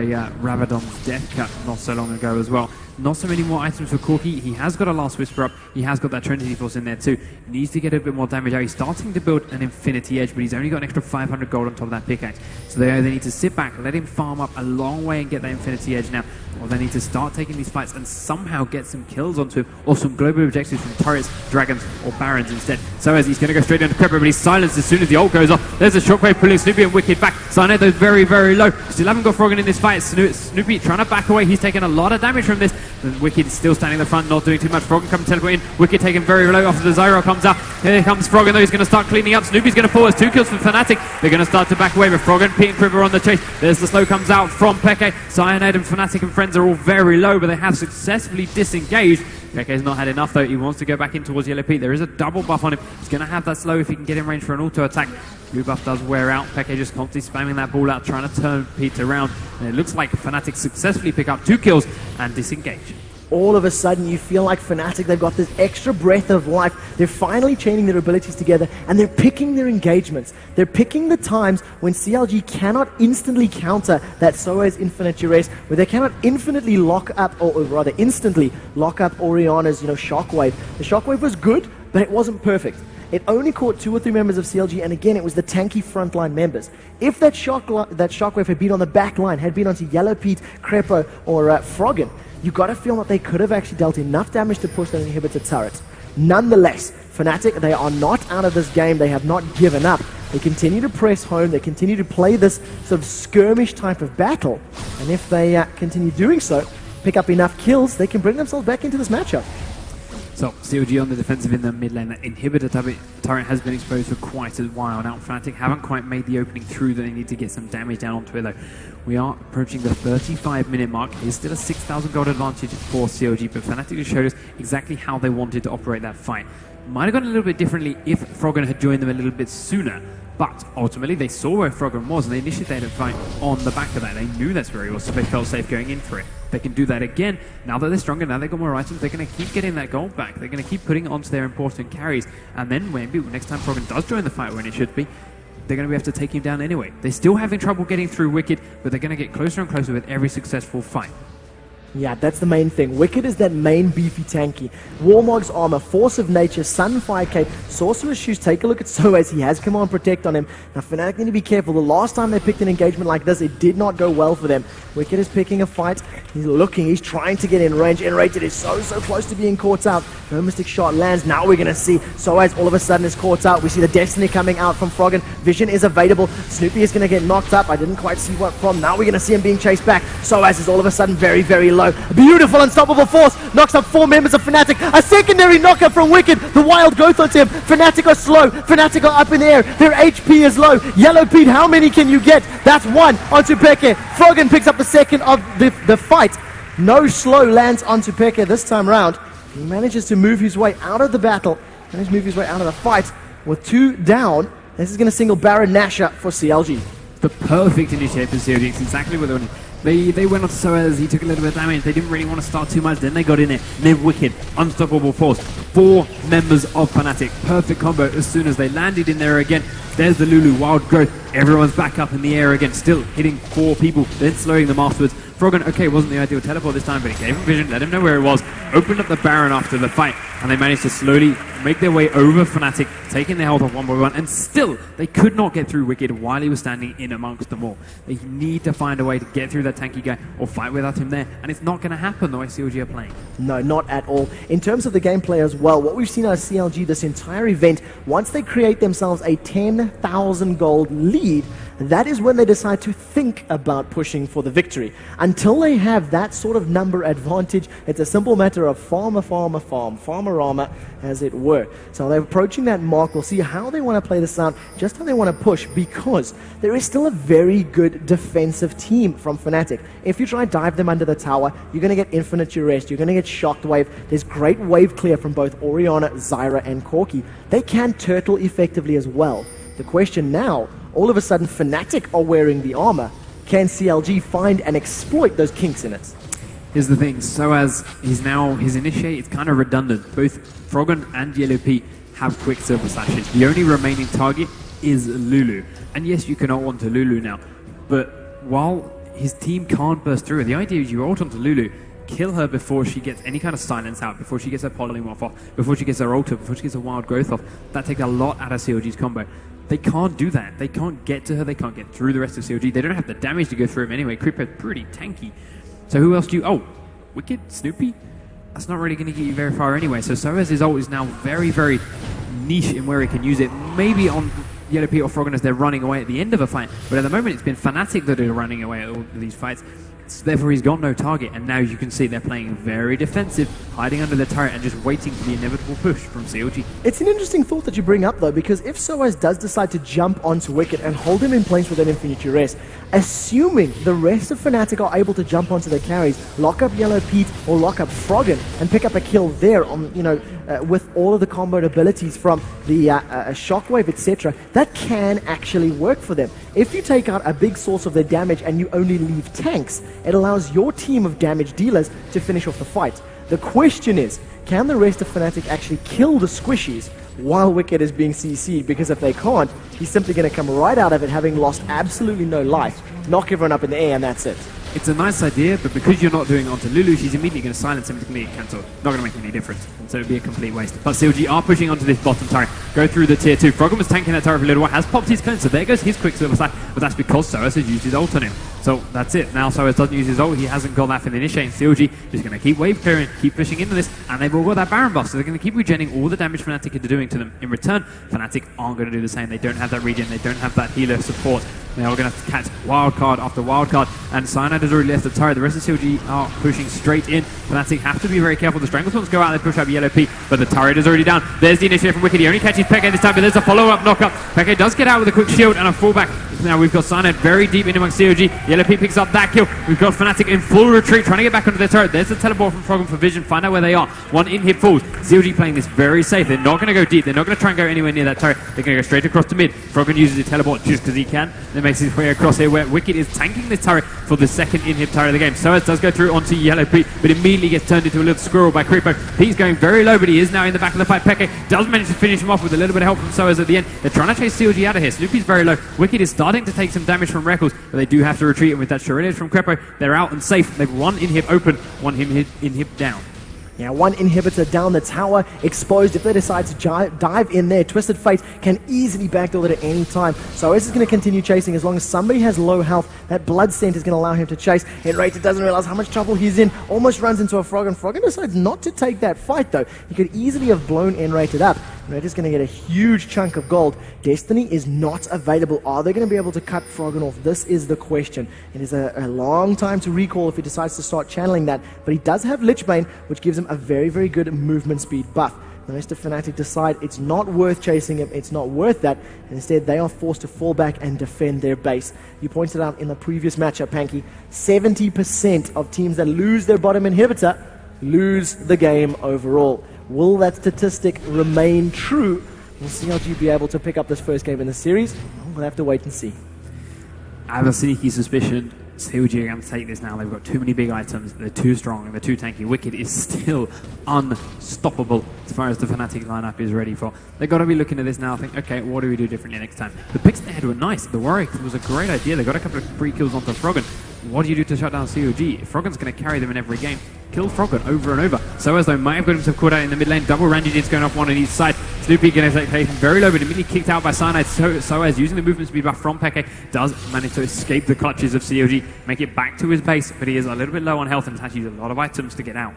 Rabadon's Death Cut not so long ago as well. Not so many more items for Corki. He has got a Last Whisper up. He has got that Trinity Force in there too. Needs to get a bit more damage out. He's starting to build an Infinity Edge, but he's only got an extra 500 gold on top of that pickaxe. So they either need to sit back, let him farm up a long way and get that Infinity Edge now, or they need to start taking these fights and somehow get some kills onto him, or some global objectives from turrets, dragons, or barons instead. So as he's going to go straight into Creeper, but he's silenced as soon as the ult goes off. There's a Shockwave pulling Snoopy and Wicked back. Cyanide though very low. Still haven't got Froggen in this fight. Snoopy trying to back away. He's taking a lot of damage from this. And Wicked still standing in the front, not doing too much. Froggen coming teleport in. Wicked taken very low after the Zyro comes out. Here comes Froggen though. He's going to start cleaning up. Snoopy's going to fall as 2 kills from Fnatic. They're going to start to back away with Froggen. Pete and Quiver on the chase. There's the slow comes out from Peke. Cyanide and Fnatic and friends are all very low, but they have successfully disengaged. Peke's not had enough though. He wants to go back in towards Yellow Pete. There is a double buff on him. He's going to have that slow if he can get in range for an auto attack. Blue buff does wear out. Peke just constantly spamming that ball out, trying to turn Pete around. And it looks like Fnatic successfully pick up 2 kills and disengage. All of a sudden, you feel like Fnatic, they've got this extra breath of life. They're finally chaining their abilities together, and they're picking their engagements. They're picking the times when CLG cannot instantly counter that Soaz Infinite Duress, where they cannot infinitely lock up, or rather instantly lock up Oriana's, Shockwave. The Shockwave was good, but it wasn't perfect. It only caught 2 or 3 members of CLG, and again, it was the tanky frontline members. If that Shockwave had been on the back line, had been onto Yellow Pete, Crepo, or Froggen, you got to feel that they could have actually dealt enough damage to push that inhibitor turret. Nonetheless, Fnatic, they are not out of this game. They have not given up. They continue to press home. They continue to play this sort of skirmish type of battle. And if they continue doing so, pick up enough kills, they can bring themselves back into this matchup. So, CLG on the defensive in the mid lane. That inhibitor turret has been exposed for quite a while now. Fnatic haven't quite made the opening through. They need to get some damage down onto it though. We are approaching the 35-minute mark. There's still a 6,000 gold advantage for CLG, but Fnatic just showed us exactly how they wanted to operate that fight. Might have gone a little bit differently if Froggen had joined them a little bit sooner, But ultimately, they saw where Froggen was, and they initiated a fight on the back of that. They knew that's where he was, so they felt safe going in for it. They can do that again. Now that they're stronger, now they've got more items, they're going to keep getting that gold back. They're going to keep putting it onto their important carries. And then maybe next time Froggen does join the fight when it should be, they're going to be able to take him down anyway. They're still having trouble getting through Wicked, but they're going to get closer and closer with every successful fight. Yeah, that's the main thing. Wicked is that main beefy tanky. Warmog's armor, Force of Nature, Sunfire Cape, Sorcerer's Shoes. Take a look at Soaz. He has Command Protect on him. Now, Fnatic need to be careful. The last time they picked an engagement like this, it did not go well for them. Wicked is picking a fight. He's looking. He's trying to get in range. Enrated is so close to being caught out. No Mystic Shot lands. Now we're going to see Soaz all of a sudden is caught out. We see the Destiny coming out from Froggen. Vision is available. Snoopy is going to get knocked up. I didn't quite see what from. Now we're going to see him being chased back. Soaz is all of a sudden very low. Beautiful unstoppable force. Knocks up 4 members of Fnatic. A secondary knockup from Wicked. The wild growth onto him. Fnatic are slow. Fnatic are up in the air. Their HP is low. Yellow Pete, how many can you get? That's 1 onto Peke. Froggen picks up the second of the fight. No slow lands onto Peke this time round. He manages to move his way out of the battle. Manages to move his way out of the fight with 2 down. This is going to single Baron Nashor for CLG. The perfect initiate for CLG. It's exactly what they wanted. They went on to Soaz, he took a little bit of damage, they didn't really want to start too much, then they got in there, and then Wicked, unstoppable force, 4 members of Fnatic, perfect combo as soon as they landed in there again. There's the Lulu, wild growth, everyone's back up in the air again, still hitting 4 people, then slowing them afterwards. Froggen, okay, wasn't the ideal teleport this time, but he gave him vision, let him know where it was, opened up the Baron after the fight, and they managed to slowly make their way over Fnatic, taking their health off one by one, and still, they could not get through Wicked while he was standing in amongst them all. They need to find a way to get through that tanky guy, or fight without him there, and it's not going to happen the way CLG are playing. No, not at all. In terms of the gameplay as well, what we've seen out of CLG this entire event, once they create themselves a 10,000 gold lead, that is when they decide to think about pushing for the victory. Until they have that sort of number advantage, it's a simple matter of farmer, armor, as it were. So they're approaching that mark. We'll see how they want to play this out, just how they want to push, because there is still a very good defensive team from Fnatic. If you try to dive them under the tower, you're going to get infinite duress, you're going to get shocked wave. There's great wave clear from both Orianna, Zyra, and Corki. They can turtle effectively as well. The question now, all of a sudden Fnatic are wearing the armor. Can CLG find and exploit those kinks in it? Here's the thing, Soaz his initiate is kind of redundant. Both Froggen and Yellow Pete have quick silver slashes. The only remaining target is Lulu. And yes, you can ult onto Lulu now, but while his team can't burst through her, the idea is you ult onto Lulu, kill her before she gets any kind of silence out, before she gets her polymorph off, before she gets her ulti, before she gets her wild growth off. That takes a lot out of CLG's combo. They can't do that. They can't get to her. They can't get through the rest of CLG. They don't have the damage to go through him anyway. Creeper's pretty tanky. So who else do you... Oh, Wicked? Snoopy? That's not really going to get you very far anyway. So Soaz's ult is now very niche in where he can use it. Maybe on Yellow Pete or Froggen as they're running away at the end of a fight. But at the moment, it's been Fnatic that are running away at all of these fights. So therefore, he's got no target, and now you can see they're playing very defensive, hiding under the turret and just waiting for the inevitable push from CLG. It's an interesting thought that you bring up, though, because if Soaz does decide to jump onto Wicked and hold him in place with an infinite duress, assuming the rest of Fnatic are able to jump onto the carries, lock up Yellow Pete or lock up Froggen and pick up a kill there on, with all of the combo abilities from the shockwave, etc., that can actually work for them. If you take out a big source of their damage and you only leave tanks, it allows your team of damage dealers to finish off the fight. The question is, can the rest of Fnatic actually kill the squishies while Wicked is being CC'd? Because if they can't, he's simply going to come right out of it having lost absolutely no life, knock everyone up in the air, and that's it. It's a nice idea, but because you're not doing it onto Lulu, she's immediately going to silence him to complete cancel. Not going to make any difference, and so it'd be a complete waste. But CLG are pushing onto this bottom turret, go through the tier 2. Froggen was tanking that turret for a little while, has popped his cleanse, so there goes his quick silver slash, but that's because Soaz has used his ult on him. So that's it. Now Soaz doesn't use his ult, he hasn't got that for the initiate, and CLG is going to keep wave clearing, keep pushing into this, and they've all got that Baron buff, so they're going to keep regenerating all the damage Fnatic are doing to them. In return, Fnatic aren't going to do the same. They don't have that regen, they don't have that healer support. They are going to catch wildcard after wildcard, and Cyanide has already left the turret. The rest of CLG are pushing straight in. Fnatic have to be very careful. The Stranglesworns go out, they push up Yellow Pete, but the turret is already down. There's the initiative from Wicked. He only catches Peke this time, but there's a follow-up knock-up. Peke does get out with a quick shield and a fallback. Now we've got Cyanide very deep in amongst CLG. Yellow P picks up that kill. We've got Fnatic in full retreat, trying to get back onto their turret. There's the teleport from Froggen for vision. Find out where they are. One inhib falls. CLG playing this very safe. They're not going to go deep. They're not going to try and go anywhere near that turret. They're going to go straight across to mid. Froggen uses the teleport just because he can. Then makes his way across here where Wicked is tanking this turret for the second inhib turret of the game. Soaz does go through onto Yellow P, but immediately gets turned into a little squirrel by Creepo. P's going very low, but he is now in the back of the fight. Peke does manage to finish him off with a little bit of help from Soaz at the end. They're trying to chase CLG out of here. Snoopy's very low. Wicked is starting to take some damage from Reckles, but they do have to retreat, and with that Shredded from Creepo, they're out and safe. They've one inhib open, one inhib down. Yeah, one inhibitor down the tower, exposed. If they decide to dive in there, Twisted Fate can easily backdoor it at any time. So this is going to continue chasing as long as somebody has low health. That blood scent is going to allow him to chase. Henrater doesn't realize how much trouble he's in. Almost runs into a Froggen. Froggen decides not to take that fight, though. He could easily have blown Henrater up. Henrater's going to get a huge chunk of gold. Destiny is not available. Are they going to be able to cut Froggen off? This is the question. It is a long time to recall if he decides to start channeling that. But he does have Lichbane, which gives him a very, very good movement speed buff. The rest of Fnatic decide it's not worth chasing him, it's not worth that, and instead they are forced to fall back and defend their base. You pointed out in the previous matchup, Panky, 70% of teams that lose their bottom inhibitor lose the game overall. Will that statistic remain true? Will CLG be able to pick up this first game in the series? We'll have to wait and see. I have a sneaky suspicion CLG are going to take this now. They've got too many big items, they're too strong, they're too tanky. Wicked is still unstoppable as far as the Fnatic lineup is ready for. They've got to be looking at this now and think, okay, what do we do differently next time? The picks they had were nice. The Warwick was a great idea. They got a couple of free kills onto Froggen. What do you do to shut down CLG? If Froggen's going to carry them in every game, kill Froggen over and over. Soaz though might have got himself caught out in the mid lane. Double Randy Nits going off one on each side. Snoopy going to take him very low, but immediately kicked out by Cyanide. Soaz using the movement speed buff from Peke does manage to escape the clutches of CLG, make it back to his base, but he is a little bit low on health and has to use a lot of items to get out.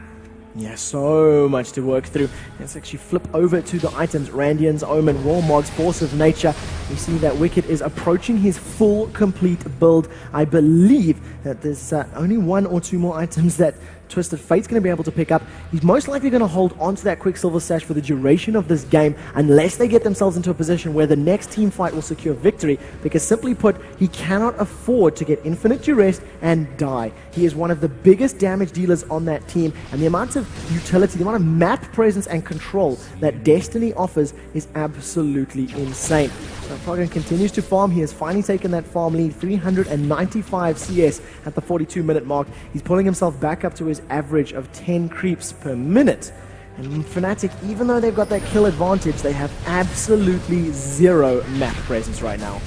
Yeah, so much to work through. Let's actually flip over to the items. Randian's Omen, Raw Mogs, Force of Nature. We see that Wicked is approaching his full, complete build. I believe that there's only one or two more items that Twisted Fate's going to be able to pick up. He's most likely going to hold onto that Quicksilver Sash for the duration of this game unless they get themselves into a position where the next team fight will secure victory, because simply put, he cannot afford to get infinite duress and die. He is one of the biggest damage dealers on that team, and the amount of utility, the amount of map presence and control that Destiny offers is absolutely insane. So Froggen continues to farm. He has finally taken that farm lead, 395 CS at the 42-minute mark. He's pulling himself back up to his average of 10 creeps per minute. And Fnatic, even though they've got that kill advantage, they have absolutely zero map presence right now.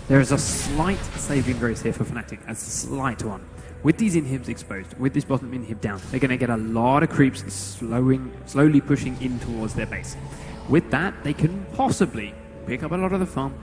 There is a slight saving grace here for Fnatic, a slight one. With these inhibs exposed, with this bottom inhib down, they're going to get a lot of creeps slowly pushing in towards their base. With that, they can possibly pick up a lot of the farm,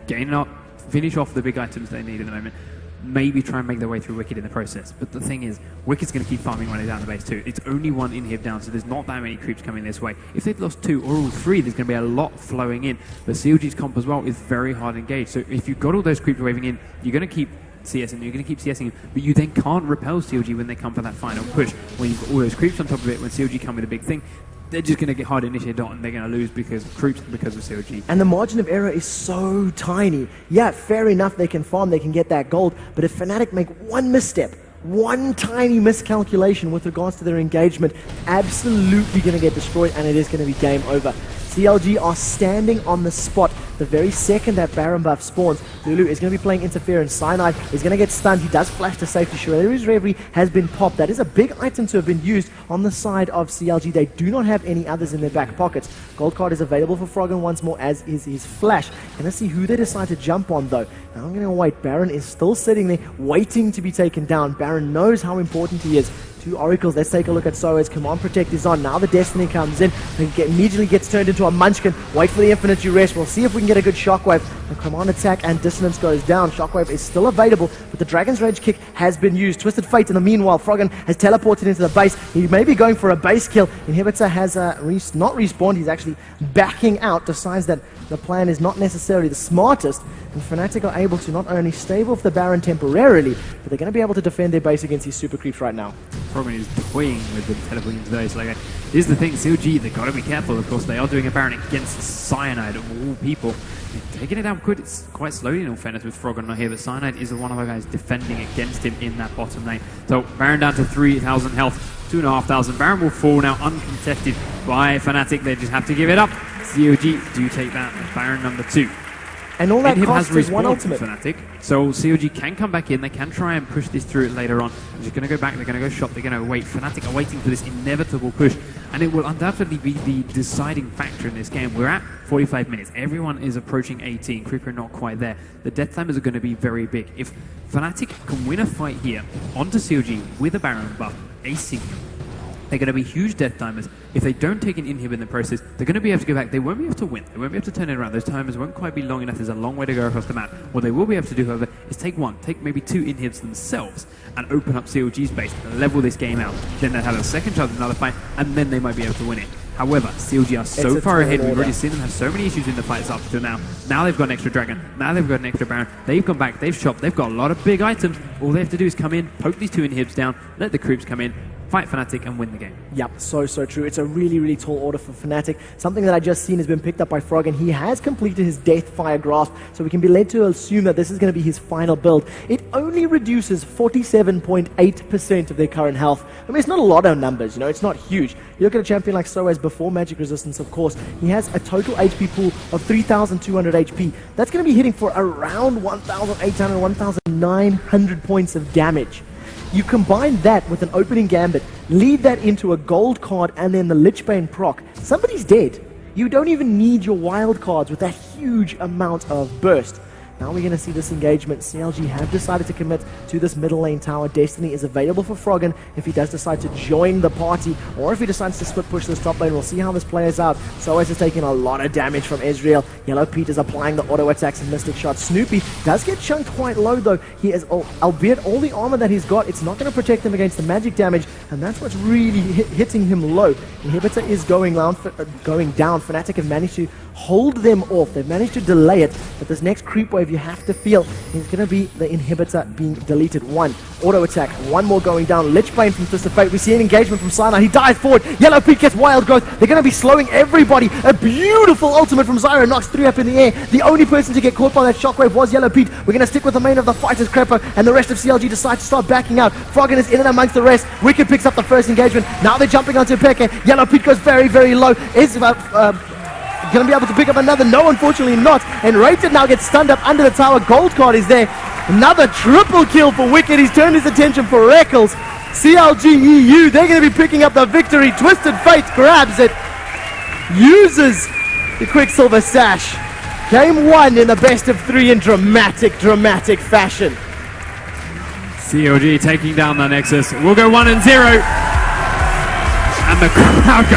gain up, finish off the big items they need at the moment, maybe try and make their way through Wicked in the process. But the thing is, Wicked's going to keep farming running down the base too. It's only one inhib down, so there's not that many creeps coming this way. If they've lost two or all three, there's going to be a lot flowing in. But CLG's comp as well is very hard engaged. So if you've got all those creeps waving in, you're going to keep CSing, you're going to keep CSing, but you then can't repel CLG when they come for that final push. When you've got all those creeps on top of it, when CLG come with a big thing, they're just going to get hard initiated on, and they're going to lose because of creeps, because of CLG. And the margin of error is so tiny. Yeah, fair enough, they can farm, they can get that gold, but if Fnatic make one misstep, one tiny miscalculation with regards to their engagement, absolutely going to get destroyed, and it is going to be game over. CLG are standing on the spot the very second that Baron buff spawns. Lulu is going to be playing interference. Cyanide is going to get stunned. He does flash to safety. Shredder's Reverie has been popped. That is a big item to have been used on the side of CLG. They do not have any others in their back pockets. Gold card is available for Froggen once more, as is his flash. Gonna see who they decide to jump on though. Now I'm going to wait. Baron is still sitting there waiting to be taken down. Baron knows how important he is. Two Oracles. Let's take a look at Soaz. Command Protect is on. Now the Destiny comes in. Immediately gets turned into a Munchkin. Wait for the Infinite Duress. We'll see if we can get a good Shockwave. The Command Attack and Dissonance goes down. Shockwave is still available, but the Dragon's Rage kick has been used. Twisted Fate in the meanwhile. Froggen has teleported into the base. He may be going for a base kill. Inhibitor has not respawned. He's actually backing out. Decides that the plan is not necessarily the smartest. And Fnatic are able to not only stave off the Baron temporarily, but they're going to be able to defend their base against these super creeps right now. Frogman is toying with the teleporting into those. Like, here's the thing, CLG, they've got to be careful. Of course, they are doing a Baron against Cyanide of all people. Taking it down quite slowly in all fairness with Frogman not here, but Cyanide is one of our guys defending against him in that bottom lane. So Baron down to 3,000 health, 2,500. Baron will fall now uncontested by Fnatic. They just have to give it up. CLG do take that Baron number 2. And all that costs is one ultimate. Fnatic, so CLG can come back in. They can try and push this through later on. They're just going to go back. They're going to go shop. They're going to wait. Fnatic are waiting for this inevitable push, and it will undoubtedly be the deciding factor in this game. We're at 45 minutes. Everyone is approaching 18. Creeper not quite there. The death timers are going to be very big. If Fnatic can win a fight here onto CLG with a Baron buff, acing them, they're going to be huge death timers. If they don't take an inhib in the process, they're going to be able to go back. They won't be able to win. They won't be able to turn it around. Those timers won't quite be long enough. There's a long way to go across the map. What they will be able to do, however, is take maybe 2 inhibs themselves and open up CLG's base, level this game out. Then they'll have a second chance at another fight, and then they might be able to win it. However, CLG are so far ahead. We've already seen them have so many issues in the fights up to now. Now they've got an extra Dragon. Now they've got an extra Baron. They've gone back. They've shopped. They've got a lot of big items. All they have to do is come in, poke these 2 inhibs down, let the creeps come in, fight Fnatic and win the game. Yep, so true. It's a really, really tall order for Fnatic. Something that I just seen has been picked up by Frog, and he has completed his Deathfire Grasp, so we can be led to assume that this is going to be his final build. It only reduces 47.8% of their current health. I mean, it's not a lot of numbers, you know, it's not huge. You look at a champion like Soaz before Magic Resistance, of course, he has a total HP pool of 3,200 HP. That's going to be hitting for around 1,800, 1,900 points of damage. You combine that with an opening gambit, lead that into a gold card, and then the Lichbane proc. Somebody's dead. You don't even need your wild cards with that huge amount of burst. Now we're going to see this engagement. CLG have decided to commit to this middle lane tower. Destiny is available for Froggen if he does decide to join the party, or if he decides to split push this top lane. We'll see how this plays out. Soaz is taking a lot of damage from Ezreal. Yellow Pete is applying the auto attacks and mystic shots. Snoopy does get chunked quite low though. He is, albeit all the armor that he's got, it's not going to protect him against the magic damage, and that's what's really hitting him low. Inhibitor is going down. Fnatic have managed to hold them off. They've managed to delay it, but this next creep wave you have to feel is going to be the inhibitor being deleted. 1 auto attack, 1 more going down. Lichbane from Fist of Fate. We see an engagement from Cyanide. He dives forward. Yellow Pete gets wild growth. They're going to be slowing everybody. A beautiful ultimate from Zyra knocks 3 up in the air. The only person to get caught by that shockwave was Yellow Pete. We're going to stick with the main of the fighters, Crepo, and the rest of CLG decide to start backing out. Froggen is in and amongst the rest. Wicked picks up the first engagement. Now they're jumping onto Peke. Yellow Pete goes very, very low. Is going to be able to pick up another? No, unfortunately not. And Rated now gets stunned up under the tower. Gold card is there. Another triple kill for Wicked. He's turned his attention for Reckles. CLG.eu, they're going to be picking up the victory. Twisted Fate grabs it. Uses the Quicksilver Sash. Game 1 in the best of 3 in dramatic fashion. CLG taking down the Nexus. We'll go 1-0. And the crowd goes